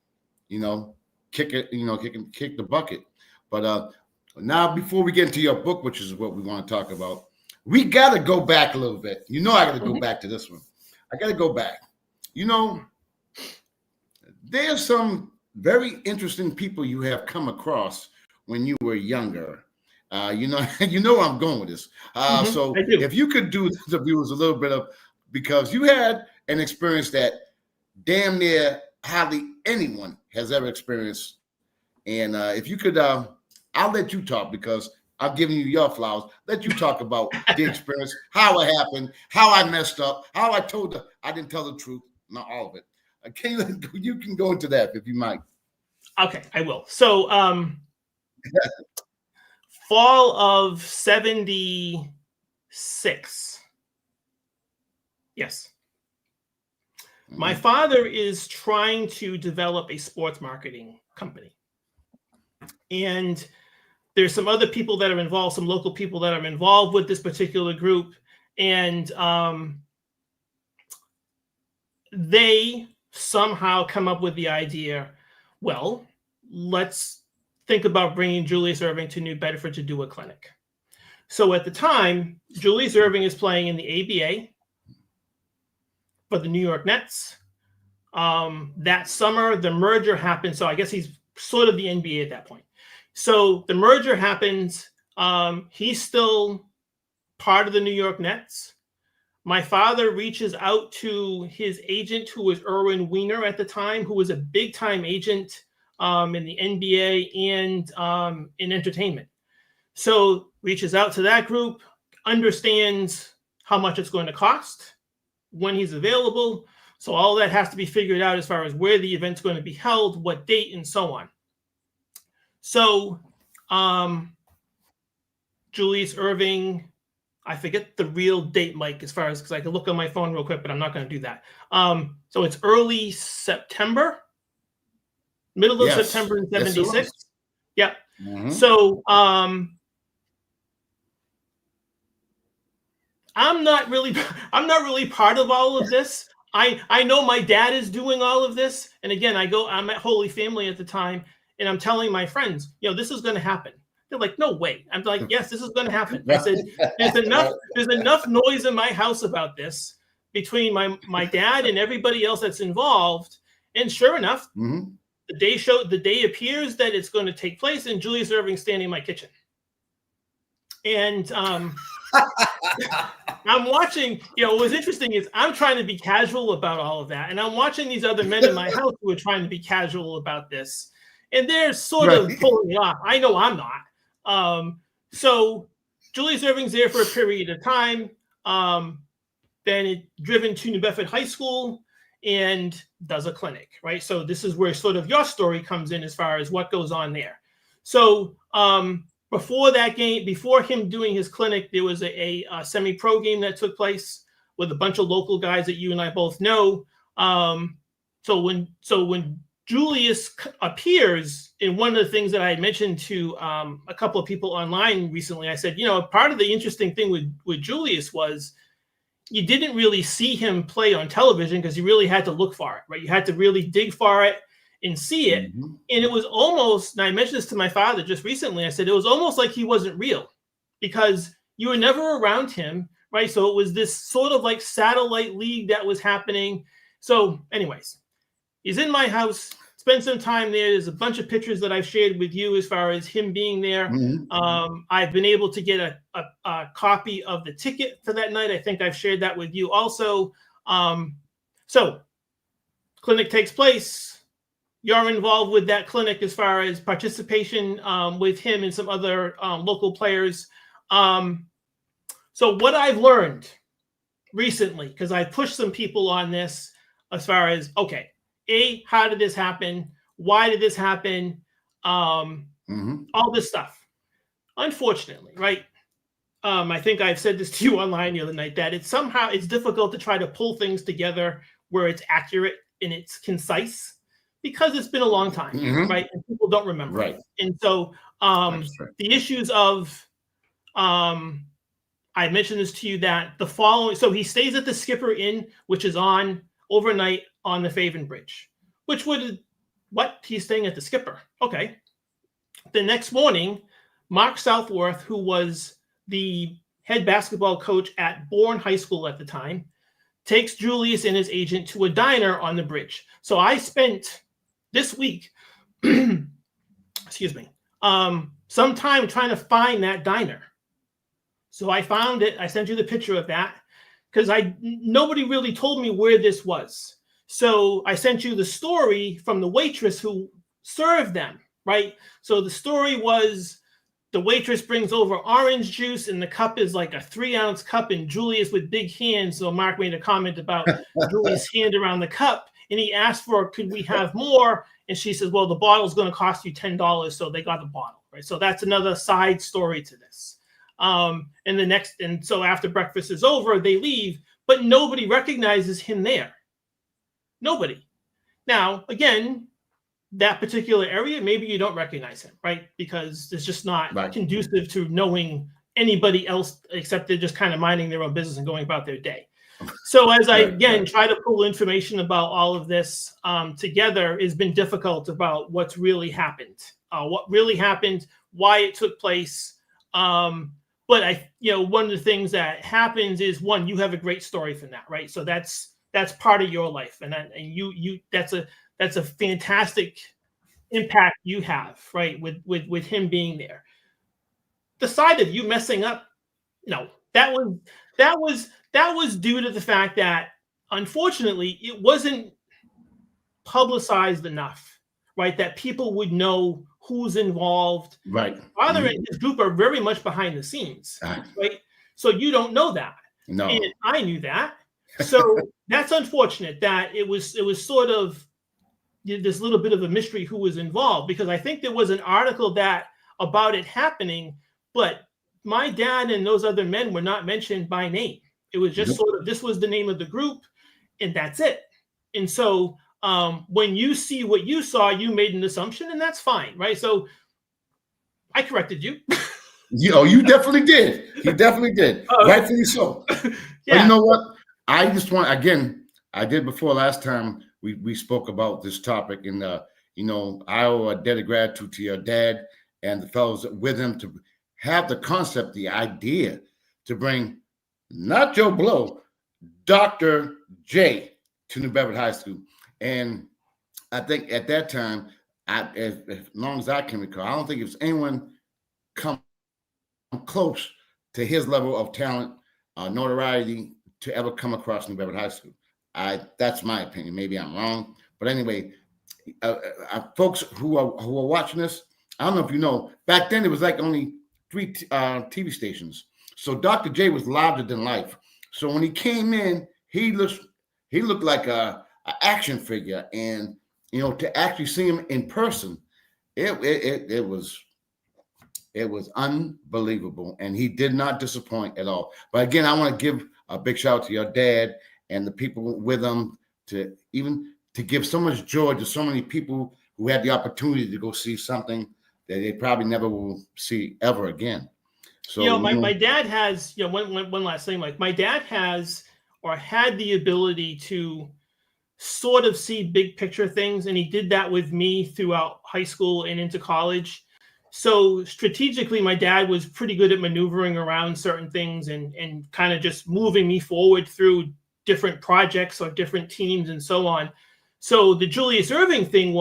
kick the bucket. But now, before we get into your book, which is what we want to talk about, we got to go back a little bit. I got to go back to this one. I got to go back. There's some very interesting people you have come across when you were younger. You know where I'm going with this. So if you could do the viewers a little bit of, because you had an experience that damn near hardly anyone has ever experienced. And if you could, I'll let you talk, because I'm giving you your flowers. Let you talk about the experience, how it happened, how I messed up, how I told her I didn't tell the truth, not all of it. You can go into that if you might. Okay, I will. So fall of 76. Yes. Mm-hmm. My father is trying to develop a sports marketing company. And there's some other people that are involved, some local people that are involved with this particular group. And they somehow come up with the idea, well, let's think about bringing Julius Erving to New Bedford to do a clinic. So at the time, Julius Erving is playing in the ABA for the New York Nets. That summer, the merger happened. So I guess he's sort of the NBA at that point. So the merger happens. He's still part of the New York Nets. My father reaches out to his agent, who was Erwin Weiner at the time, who was a big-time agent in the NBA and in entertainment. So reaches out to that group, understands how much it's going to cost, when he's available. So all that has to be figured out as far as where the event's going to be held, what date, and so on. So Julius Erving. I forget the real date, Mike, as far as because I can look on my phone real quick, but I'm not going to do that. So it's early September, middle of September in 76. Yeah. Mm-hmm. So I'm not really part of all of this. I know my dad is doing all of this, and again, I'm at Holy Family at the time, and I'm telling my friends, this is going to happen. They're like, no way. I'm like, yes, this is going to happen. I said, there's enough noise in my house about this between my dad and everybody else that's involved. And sure enough, mm-hmm. the day appears that it's going to take place, and Julius Erving standing in my kitchen. And I'm watching, what was interesting is I'm trying to be casual about all of that. And I'm watching these other men in my house who are trying to be casual about this. And they're sort of pulling it off. I know I'm not. So Julius Erving's there for a period of time. Then driven to New Bedford High School and does a clinic, right? So this is where sort of your story comes in as far as what goes on there. So before him doing his clinic, there was a semi-pro game that took place with a bunch of local guys that you and I both know. So when Julius appears, in one of the things that I had mentioned to a couple of people online recently, I said, part of the interesting thing with Julius was you didn't really see him play on television because you really had to look for it, right? You had to really dig for it and see it. Mm-hmm. And it was almost, and I mentioned this to my father just recently, I said, it was almost like he wasn't real because you were never around him, right? So it was this sort of like satellite league that was happening. So anyways, he's in my house, spend some time there. There's a bunch of pictures that I've shared with you as far as him being there. Mm-hmm. I've been able to get a copy of the ticket for that night. I think I've shared that with you also. So clinic takes place. You're involved with that clinic as far as participation with him and some other local players. So what I've learned recently, because I pushed some people on this as far as, okay, how did this happen? Why did this happen? Mm-hmm. All this stuff. Unfortunately, right? I think I've said this to you online the other night, that it's difficult to try to pull things together where it's accurate and it's concise because it's been a long time, mm-hmm. right? And people don't remember. Right. And so the issues of, I mentioned this to you that so he stays at the Skipper Inn, which is on overnight on the Faven Bridge, he's staying at the Skipper. Okay. The next morning, Mark Southworth, who was the head basketball coach at Bourne High School at the time, takes Julius and his agent to a diner on the bridge. So I spent this week, excuse me, some time trying to find that diner. So I found it. I sent you the picture of that because nobody really told me where this was. So I sent you the story from the waitress who served them, right? So the story was the waitress brings over orange juice and the cup is like a 3-ounce cup, and Julius with big hands. So Mark made a comment about Julius' hand around the cup, and he asked for, could we have more? And she says, well, the bottle's going to cost you $10. So they got the bottle, right? So that's another side story to this. And so after breakfast is over, they leave, but nobody recognizes him there. Nobody. Now, again, that particular area, maybe you don't recognize him, right? Because it's just not conducive to knowing anybody else, except they're just kind of minding their own business and going about their day. So as I, try to pull information about all of this together, it's been difficult about what's really happened, why it took place. But one of the things that happens is, one, you have a great story from that, right? So that's part of your life, and that's a fantastic impact you have, right? With him being there. The side of you messing up, no, that was due to the fact that unfortunately it wasn't publicized enough, right? That people would know who's involved. Right. Father and his group are very much behind the scenes, right? So you don't know that. No. And I knew that. So that's unfortunate that it was sort of this little bit of a mystery who was involved, because I think there was an article about it happening, but my dad and those other men were not mentioned by name. It was just sort of, this was the name of the group, and that's it. And so when you see what you saw, you made an assumption, and that's fine, right? So I corrected you. You definitely did. You definitely did. Rightfully so. Yeah. But you know what? I just want, again, I did before last time we spoke about this topic, and I owe a debt of gratitude to your dad and the fellows with him to have the concept, the idea to bring not Joe Blow, Dr. J to New Bedford High School. And I think at that time, as long as I can recall, I don't think it was anyone come close to his level of talent, notoriety to ever come across New Bedford High School. That's my opinion. Maybe I'm wrong, but anyway, folks who are watching this, I don't know if you know, back then it was like only 3 TV stations. So Dr. J was larger than life. So when he came in, he looked like a action figure, and to actually see him in person, it was unbelievable, and he did not disappoint at all. But again, I want to give a big shout out to your dad and the people with him to give so much joy to so many people who had the opportunity to go see something that they probably never will see ever again. So my dad has one last thing. Like, my dad has or had the ability to sort of see big picture things, and he did that with me throughout high school and into college. So strategically, my dad was pretty good at maneuvering around certain things and kind of just moving me forward through different projects or different teams and so on. So the Julius Erving thing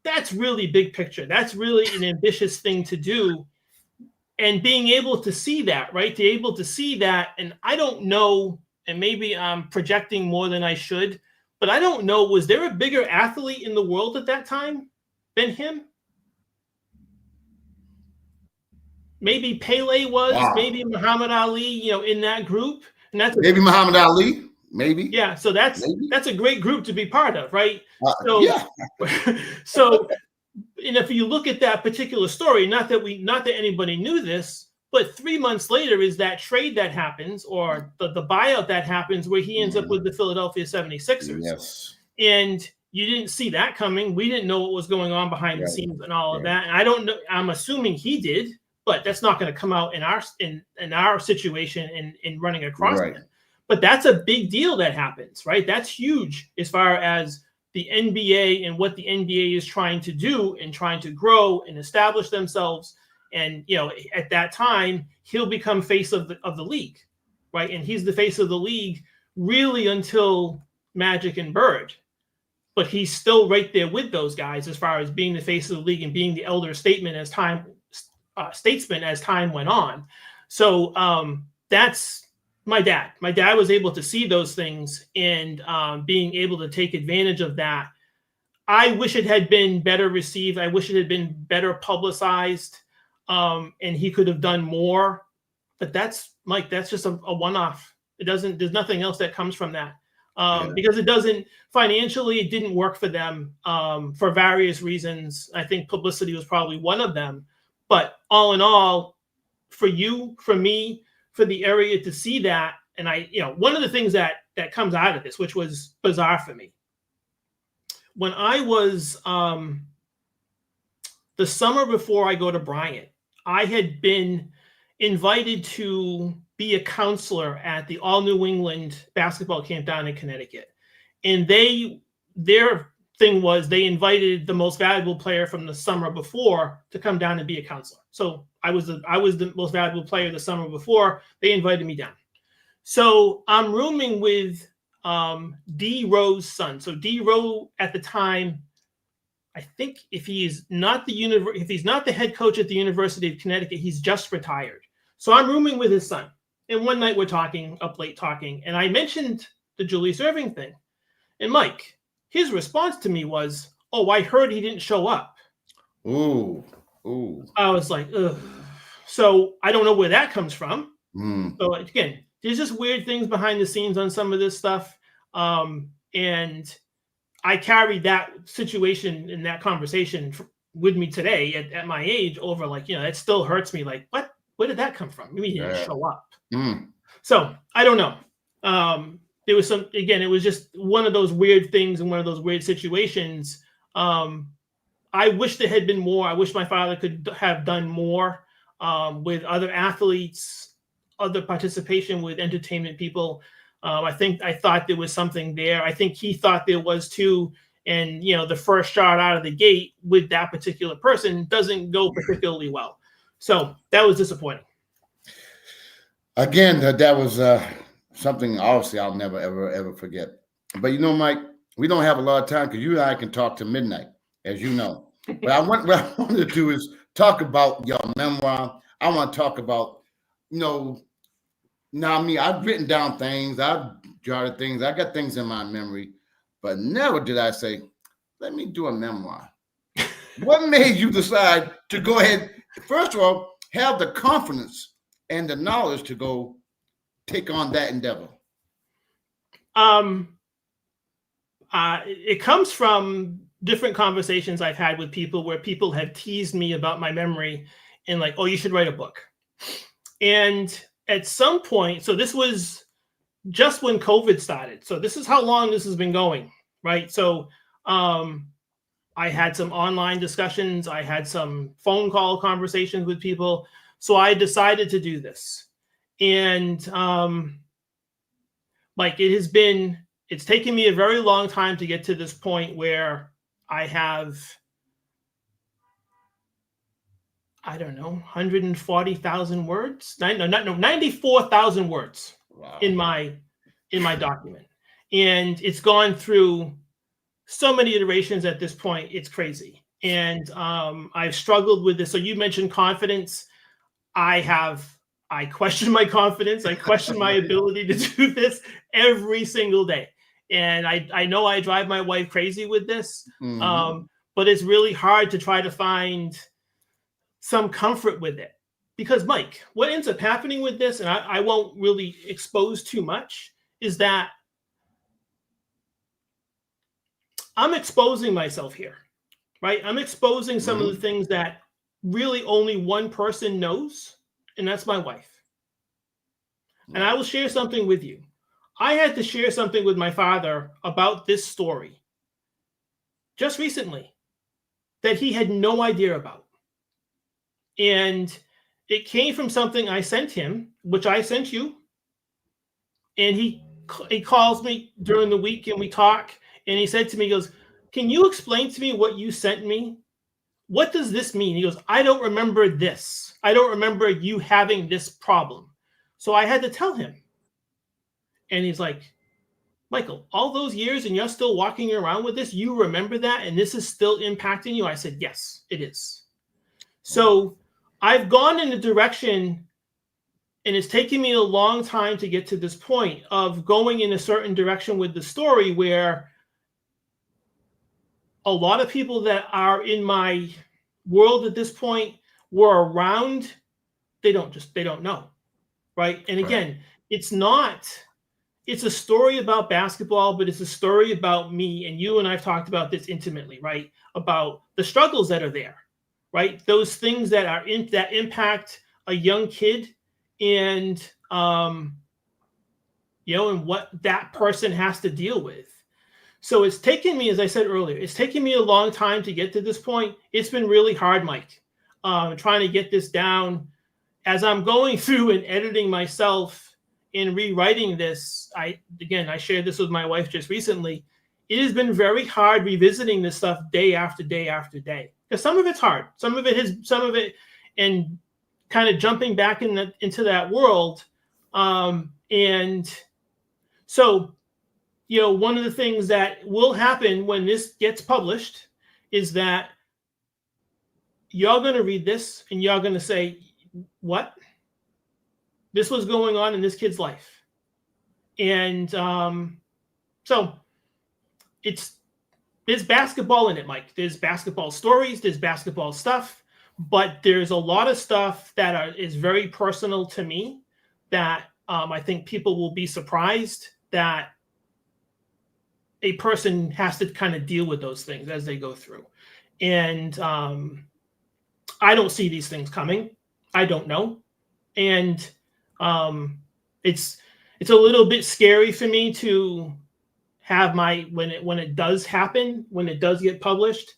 that's really big picture. That's really an ambitious thing to do. And being able to see that, right? To be able to see that, and I don't know, and maybe I'm projecting more than I should, but I don't know, was there a bigger athlete in the world at that time than him? Maybe Pele was, wow. Maybe Muhammad Ali, in that group. And that's maybe Muhammad Ali, maybe. Yeah, so that's a great group to be part of, right? Yeah. So, and if you look at that particular story, not that anybody knew this, but 3 months later is that trade that happens, or the buyout that happens, where he ends up with the Philadelphia 76ers. Yes. And you didn't see that coming. We didn't know what was going on behind the scenes and all of that. And I don't know. I'm assuming he did, but that's not going to come out in our situation in running across it. But that's a big deal that happens, right? That's huge as far as the NBA and what the NBA is trying to do and trying to grow and establish themselves. And at that time, he'll become face of the league, right? And he's the face of the league really until Magic and Bird. But he's still right there with those guys as far as being the face of the league and being the elder statesman as time went on. So that's my dad. My dad was able to see those things and being able to take advantage of that. I wish it had been better received. I wish it had been better publicized, and he could have done more. But that's just a one-off. There's nothing else that comes from that. Because financially, it didn't work for them for various reasons. I think publicity was probably one of them. But all in all, for you, for me, for the area to see that, and one of the things that comes out of this, which was bizarre for me, when I was the summer before I go to Bryant, I had been invited to be a counselor at the All New England basketball camp down in Connecticut. And their thing was they invited the most valuable player from the summer before to come down and be a counselor. So I was the most valuable player the summer before. They invited me down. So I'm rooming with D. Rowe's son. So D. Rowe at the time, I think if he's not the head coach at the University of Connecticut, he's just retired. So I'm rooming with his son. And one night we're up late talking, and I mentioned the Julius Erving thing. And Mike, his response to me was, "Oh, I heard he didn't show up." Ooh. I was like, ugh. So I don't know where that comes from. So again, there's just weird things behind the scenes on some of this stuff. And I carried that situation and that conversation with me today at my age over, it still hurts me. Like, what? where did that come from? Maybe he didn't show up. Mm. So I don't know. There was it was just one of those weird things and one of those weird situations. I wish there had been more. I wish my father could have done more with other athletes, other participation with entertainment people. I thought there was something there. I think he thought there was too. And, the first shot out of the gate with that particular person doesn't go particularly well. So that was disappointing. Again, that was something obviously I'll never, ever forget. But, Mike, we don't have a lot of time because you and I can talk to midnight, as you know. But what I wanted to do is talk about your memoir. I want to talk about, now me, I've written down things. I've jotted things. I got things in my memory. But never did I say, let me do a memoir. What made you decide to go ahead, first of all, have the confidence and the knowledge to go take on that endeavor? It comes from different conversations I've had with people where people have teased me about my memory and like, oh, you should write a book. And at some point, so this was just when COVID started. So this is how long this has been going, right? So I had some online discussions. I had some phone call conversations with people. So I decided to do this. And it's taken me a very long time to get to this point where I have, I don't know, 140,000 words. 94,000 words. Wow. in my document. And it's gone through so many iterations at this point. It's crazy. And I've struggled with this. So you mentioned confidence. I question my confidence. I question my ability to do this every single day. And I know I drive my wife crazy with this, but it's really hard to try to find some comfort with it. Because, Mike, what ends up happening with this, and I won't really expose too much, is that I'm exposing myself here, right? I'm exposing some of the things that really only one person knows, and that's my wife. And I will share something with you. I had to share something with my father about this story just recently that he had no idea about. And it came from something I sent him, which I sent you. And he calls me during the week and we talk. And he said to me, he goes, can you explain to me what you sent me? What does this mean? He goes, I don't remember this. I don't remember you having this problem. So I had to tell him. And he's like, Michael, all those years and you're still walking around with this? You remember that? And this is still impacting you? I said, yes, it is. So I've gone in a direction, and it's taken me a long time to get to this point of going in a certain direction with the story where a lot of people that are in my world at this point were around. They don't know. Right. And again, it's a story about basketball, but it's a story about me, and you and I've talked about this intimately, right? About the struggles that are there. Right, those things that that impact a young kid, and and what that person has to deal with. So it's taken me, as I said earlier, it's taken me a long time to get to this point. It's been really hard, Mike, trying to get this down. As I'm going through and editing myself and rewriting this, I shared this with my wife just recently. It has been very hard revisiting this stuff day after day after day. Because some of it's hard, some of it, and kind of jumping back into that world. And so, one of the things that will happen when this gets published is that you're going to read this and you're going to say, what? This was going on in this kid's life. And so there's basketball in it, Mike. There's basketball stories, there's basketball stuff, but there's a lot of stuff that is very personal to me that I think people will be surprised that a person has to kind of deal with those things as they go through. And I don't see these things coming. I don't know. And it's a little bit scary for me to have when it does happen, when it does get published,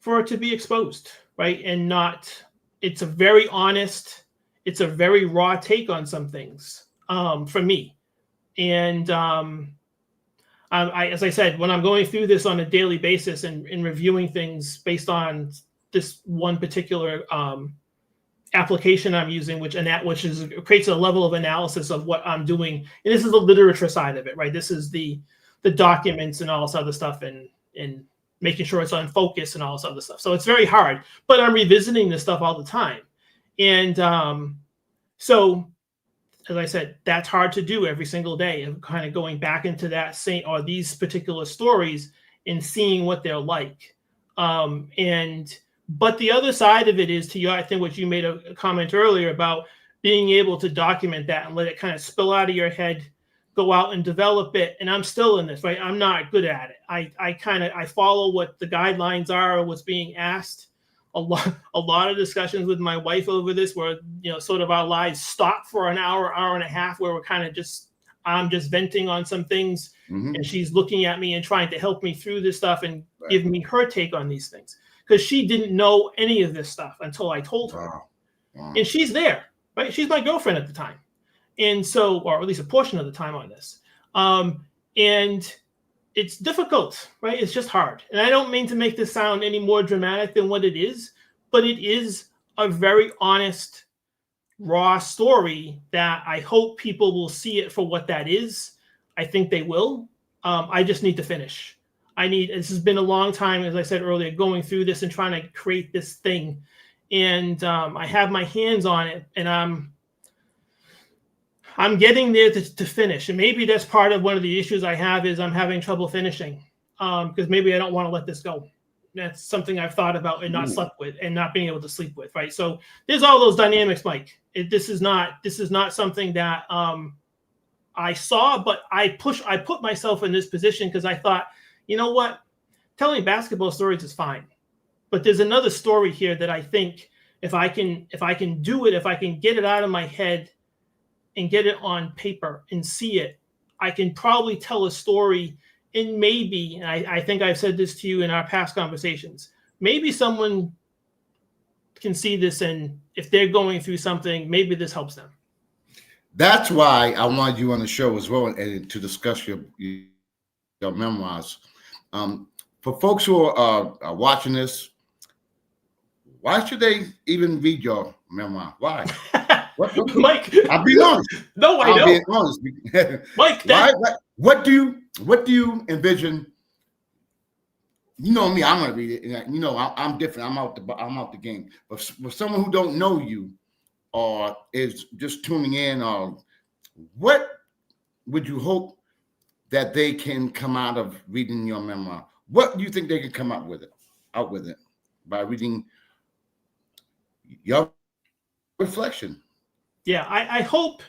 for it to be exposed, right? And not, it's a very honest, it's a very raw take on some things, for me. And as I said, when I'm going through this on a daily basis and reviewing things based on this one particular application I'm using, which creates a level of analysis of what I'm doing. And this is the literature side of it, right? This is the documents and all this other stuff, and making sure it's on focus and all this other stuff. So it's very hard, but I'm revisiting this stuff all the time. And so, as I said, that's hard to do every single day, and kind of going back into that or these particular stories and seeing what they're like. But the other side of it is, to you, I think what you made a comment earlier about being able to document that and let it kind of spill out of your head, go out and develop it. And I'm still in this, right? I'm not good at it. I follow what the guidelines are, or what's being asked. A lot of discussions with my wife over this, where, sort of our lives stop for an hour and a half, where we're kind of I'm just venting on some things, and she's looking at me and trying to help me through this stuff and give me her take on these things, because she didn't know any of this stuff until I told her. Wow. And she's there, right? She's my girlfriend at the time. And so, or at least a portion of the time on this. And it's difficult, right? It's just hard. And I don't mean to make this sound any more dramatic than what it is, but it is a very honest, raw story that I hope people will see it for what that is. I think they will. I just need to finish. This has been a long time, as I said earlier, going through this and trying to create this thing. And I have my hands on it, and I'm getting there to finish. And maybe that's part of one of the issues I have, is I'm having trouble finishing, because maybe I don't want to let this go. That's something I've thought about and not slept with, and not being able to sleep with, right? So there's all those dynamics, Mike. This is not something that I saw, but I put myself in this position because I thought, you know what? Telling basketball stories is fine. But there's another story here that I think if I can do it, if I can get it out of my head and get it on paper and see it, I can probably tell a story. And maybe, and I think I've said this to you in our past conversations, maybe someone can see this, and if they're going through something, maybe this helps them. That's why I wanted you on the show as well, and to discuss your memoirs. For folks who are watching this, why should they even read your memoir? Why? What, Mike, I'll be honest. No, I know. I'll be honest. Mike, what do you envision? You know me, I'm gonna read it. You know, I'm different. I'm out the game. But for someone who don't know you, or is just tuning in, or what would you hope that they can come out of reading your memoir? What do you think they can come out with it by reading your reflection? Yeah, I hope.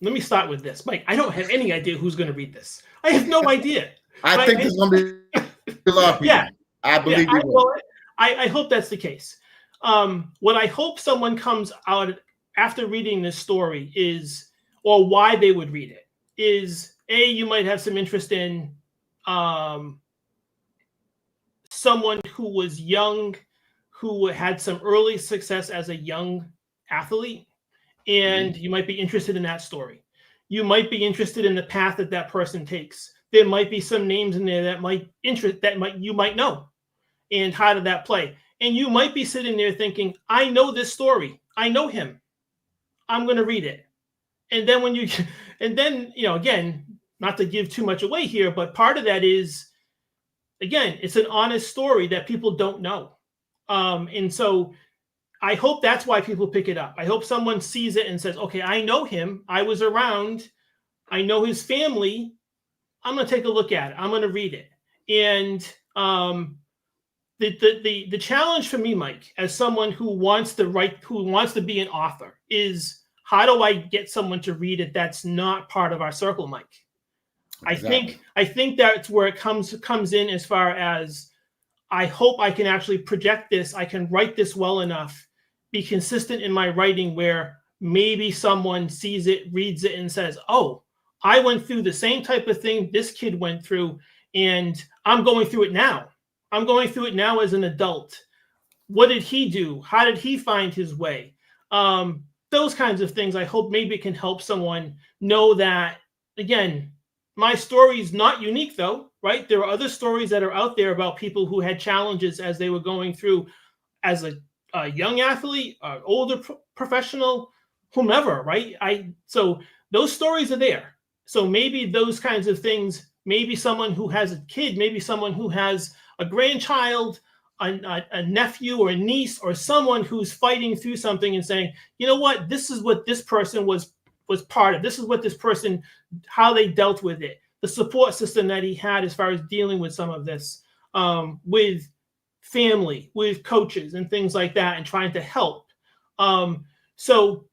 Let me start with this, Mike. I don't have any idea who's going to read this. I have no idea. I think there's going to be a lot of people. Yeah, I believe you will. I hope that's the case. What I hope someone comes out after reading this story is, or why they would read it, is you might have some interest in someone who was young, who had some early success as a young athlete, and you might be interested in that story. You might be interested in the path that person takes. There might be some names in there that you might know, and how did that play? And you might be sitting there thinking, I know this story. I know him. I'm going to read it. And then again, not to give too much away here, but part of that is, again, it's an honest story that people don't know. And so I hope that's why people pick it up. I hope someone sees it and says, okay, I know him. I was around. I know his family. I'm going to take a look at it. I'm going to read it. And the challenge for me, Mike, as someone who wants to write, who wants to be an author, is how do I get someone to read it that's not part of our circle, Mike? Exactly. I think that's where it comes in, as far as I hope I can actually project this. I can write this well enough be consistent in my writing where maybe someone sees it, reads it, and says, oh, I went through the same type of thing this kid went through, and I'm going through it now. I'm going through it now as an adult. What did he do? How did he find his way? Those kinds of things. I hope maybe it can help someone know that, again, my story is not unique though, right? There are other stories that are out there about people who had challenges as they were going through as a young athlete, older professional, whomever, right? So those stories are there. So maybe those kinds of things, maybe someone who has a kid, maybe someone who has a grandchild, a nephew or a niece, or someone who's fighting through something and saying, you know what, this is what this person was part of. This is what this person, how they dealt with it, the support system that he had as far as dealing with some of this, with family, with coaches and things like that, and trying to help. So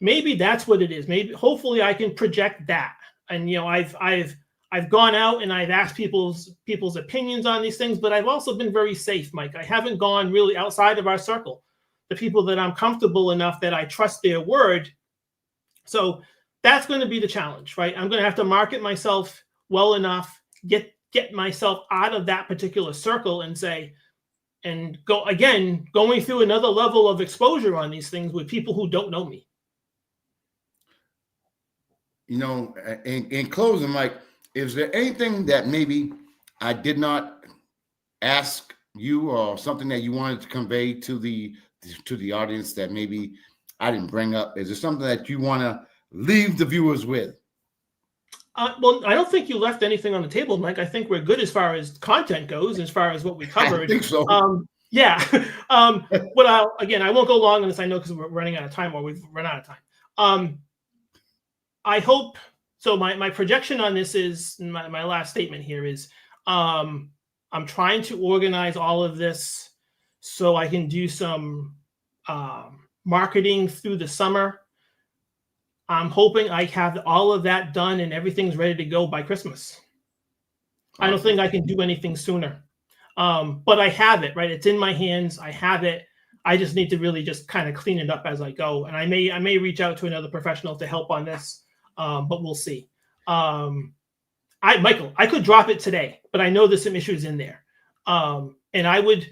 maybe that's what it is. Maybe, hopefully I can project that. And, you know, I've gone out and I've asked people's opinions on these things, but I've also been very safe, Mike. I haven't gone really outside of our circle, the people that I'm comfortable enough that I trust their word. So that's going to be the challenge, right? I'm going to have to market myself well enough, get myself out of that particular circle and say, and go again, going through another level of exposure on these things with people who don't know me. You know, in closing, Mike, is there anything that maybe I did not ask you, or something that you wanted to convey to the audience that maybe I didn't bring up? Is there something that you want to leave the viewers with? Well, I don't think you left anything on the table, Mike. I think we're good as far as content goes, as far as what we covered. I think so. Yeah. But I won't go long on this, I know, because we're running out of time, or we've run out of time. I hope so. My projection on this is my last statement here is I'm trying to organize all of this so I can do some marketing through the summer. I'm hoping I have all of that done and everything's ready to go by Christmas. I don't think I can do anything sooner. But I have it, right? It's in my hands. I have it. I just need to really just kind of clean it up as I go. And I may reach out to another professional to help on this. But we'll see. Michael, I could drop it today, but I know there's some issues in there. And I would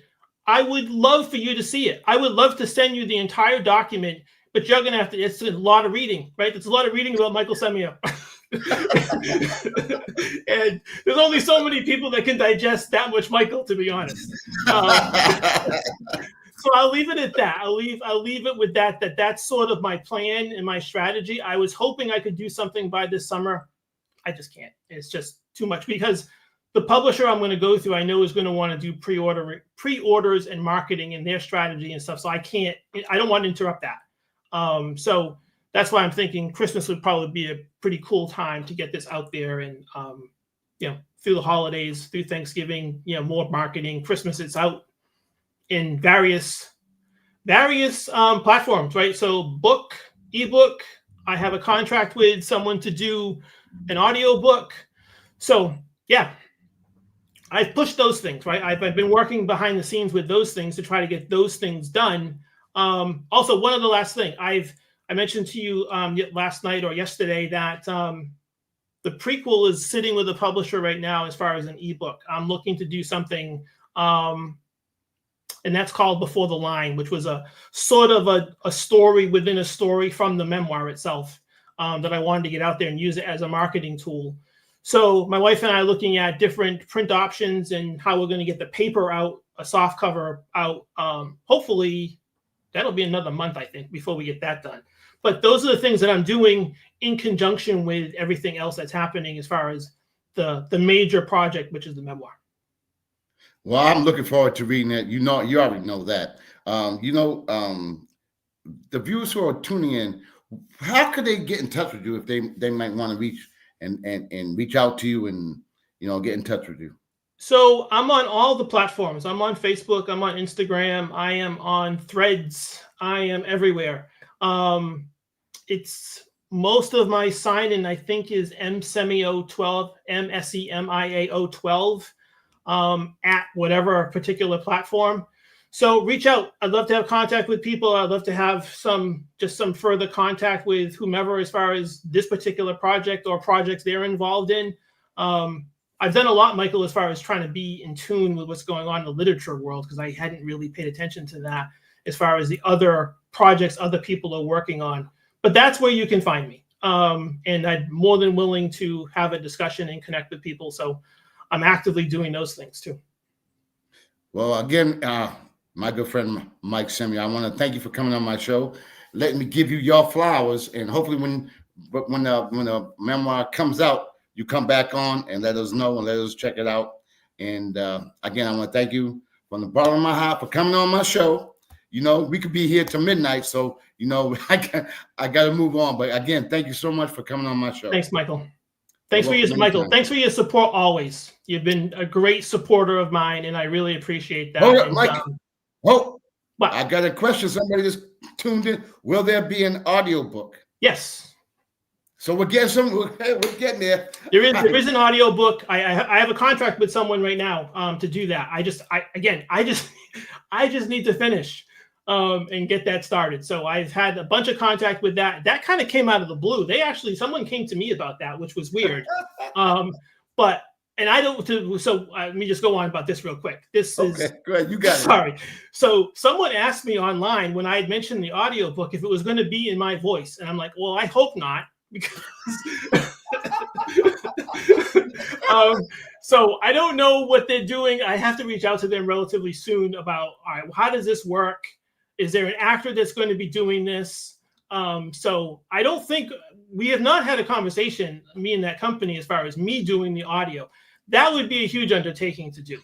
love for you to see it. I would love to send you the entire document, but you're gonna have to. It's a lot of reading, right? It's a lot of reading about Michael Semio. And there's only so many people that can digest that much Michael, to be honest. So I'll leave it at that. I'll leave it with that. That's sort of my plan and my strategy. I was hoping I could do something by this summer. I just can't. It's just too much, because the publisher I'm going to go through, I know, is going to want to do pre-orders and marketing and their strategy and stuff. So I don't want to interrupt that. So that's why I'm thinking Christmas would probably be a pretty cool time to get this out there, and through the holidays, through Thanksgiving, more marketing. Christmas, it's out in various platforms, right? So book, ebook. I have a contract with someone to do an audio book. So yeah, I've pushed those things, right? I've been working behind the scenes with those things to try to get those things done. Also, one other last thing, I mentioned to you last night or yesterday that the prequel is sitting with the publisher right now as far as an ebook. I'm looking to do something, and that's called Before the Line, which was a sort of a story within a story from the memoir itself, that I wanted to get out there and use it as a marketing tool. So my wife and I are looking at different print options and how we're going to get the paper out, a soft cover out. Hopefully that'll be another month, I think, before we get that done. But those are the things that I'm doing in conjunction with everything else that's happening as far as the major project, which is the memoir. Well, I'm looking forward to reading it. You already know that. The viewers who are tuning in, how could they get in touch with you if they might want to reach and reach out to you and get in touch with you? So I'm on all the platforms. I'm on Facebook. I'm on Instagram. I am on Threads. I am everywhere. It's most of my sign-in, I think, is msemio12, MSEMIAO12, at whatever particular platform. So reach out. I'd love to have contact with people. I'd love to have some further contact with whomever as far as this particular project or projects they're involved in. I've done a lot, Michael, as far as trying to be in tune with what's going on in the literature world, because I hadn't really paid attention to that as far as the other projects other people are working on. But that's where you can find me. And I'm more than willing to have a discussion and connect with people. So I'm actively doing those things too. Well, again, my good friend Mike Semi, I want to thank you for coming on my show. Let me give you your flowers, and hopefully when the memoir comes out, you come back on and let us know and let us check it out. And again, I want to thank you from the bottom of my heart for coming on my show. You know, we could be here till midnight, so you know I got to move on. But again, thank you so much for coming on my show. Thanks, Michael. Thanks for your support always. You've been a great supporter of mine, and I really appreciate that. Hold up, Mike. What? I got a question. Somebody just tuned in. Will there be an audiobook? Yes. So we're getting there. There is an audiobook. I have a contract with someone right now to do that. I just need to finish and get that started. So I've had a bunch of contact with that. That kind of came out of the blue. Someone came to me about that, which was weird. So let me just go on about this real quick. Okay, go ahead. You got it. Sorry. So someone asked me online when I had mentioned the audiobook if it was going to be in my voice. And I'm like, well, I hope not. Because so I don't know what they're doing. I have to reach out to them relatively soon about, all right, how does this work? Is there an actor that's going to be doing this? So I don't think we have not had a conversation, me and that company, as far as me doing the audio. That would be a huge undertaking to do.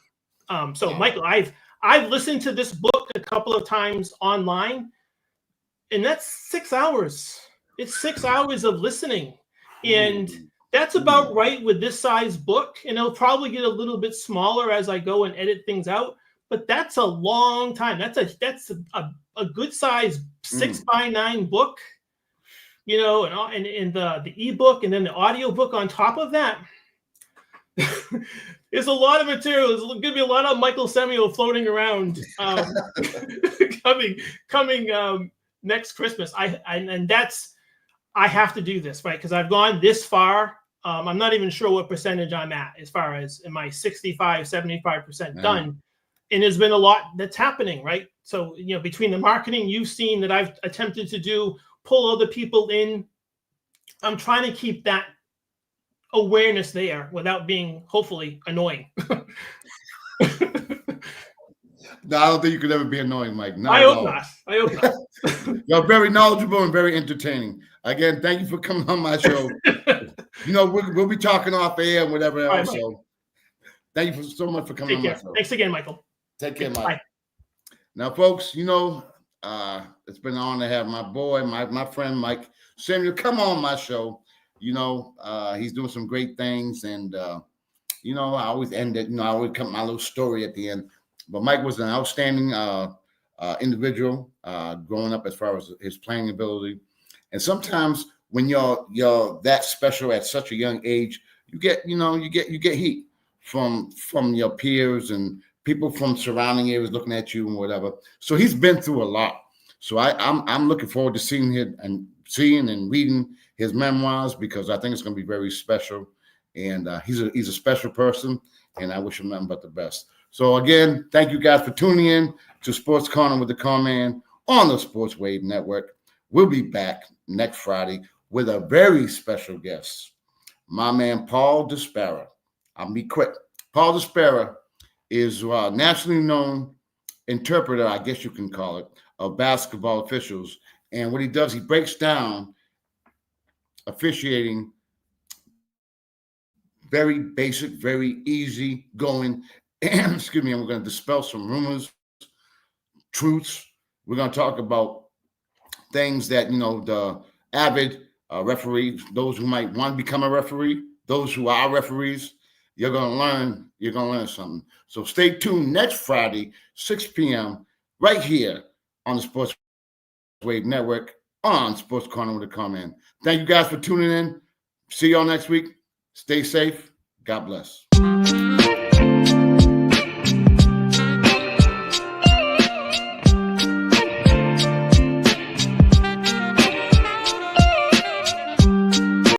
Michael, I've listened to this book a couple of times online, and that's 6 hours. It's 6 hours of listening, and that's about right with this size book. And it'll probably get a little bit smaller as I go and edit things out. But that's a long time. That's a good size 6x9 book, you know, and the ebook and then the audio book on top of that. There's a lot of material. There's going to be a lot of Michael Semio floating around coming next Christmas. I have to do this, right? Because I've gone this far. I'm not even sure what percentage I'm at as far as am I 65, 75% done. And there's been a lot that's happening, right? So, you know, between the marketing you've seen that I've attempted to do, pull other people in, I'm trying to keep that awareness there without being hopefully annoying. No, I don't think you could ever be annoying, Mike. I hope not. You're very knowledgeable and very entertaining. Again, thank you for coming on my show. You know, we'll be talking off air and whatever else. Right, so thank you so much for coming on my show. Thanks again, Michael. Take care, Mike. Bye. Now, folks, you know, it's been an honor to have my boy, my friend Mike Samuel come on my show. You know, he's doing some great things. And, you know, I always end it. You know, I always come my little story at the end. But Mike was an outstanding individual growing up as far as his playing ability. And sometimes when you're that special at such a young age, you get heat from your peers and people from surrounding areas looking at you and whatever. So he's been through a lot. So I'm looking forward to seeing and reading his memoirs, because I think it's going to be very special. And he's a special person, and I wish him nothing but the best. So again, thank you guys for tuning in to Sports Corner with the Conn Man on the Sports Wave Network. We'll be back next Friday with a very special guest, my man Paul Despera. I'll be quick. Paul Despera is a nationally known interpreter, I guess you can call it, of basketball officials. And what he does, he breaks down officiating, very basic, very easy going. Excuse me, and we're going to dispel some rumors, truths. We're going to talk about things that, you know, the avid referees, those who might want to become a referee, those who are referees, you're going to learn something. So stay tuned next Friday, 6 p.m., right here on the Sports Wave Network on Sports Corner with the Conn Man. Thank you guys for tuning in. See y'all next week. Stay safe. God bless.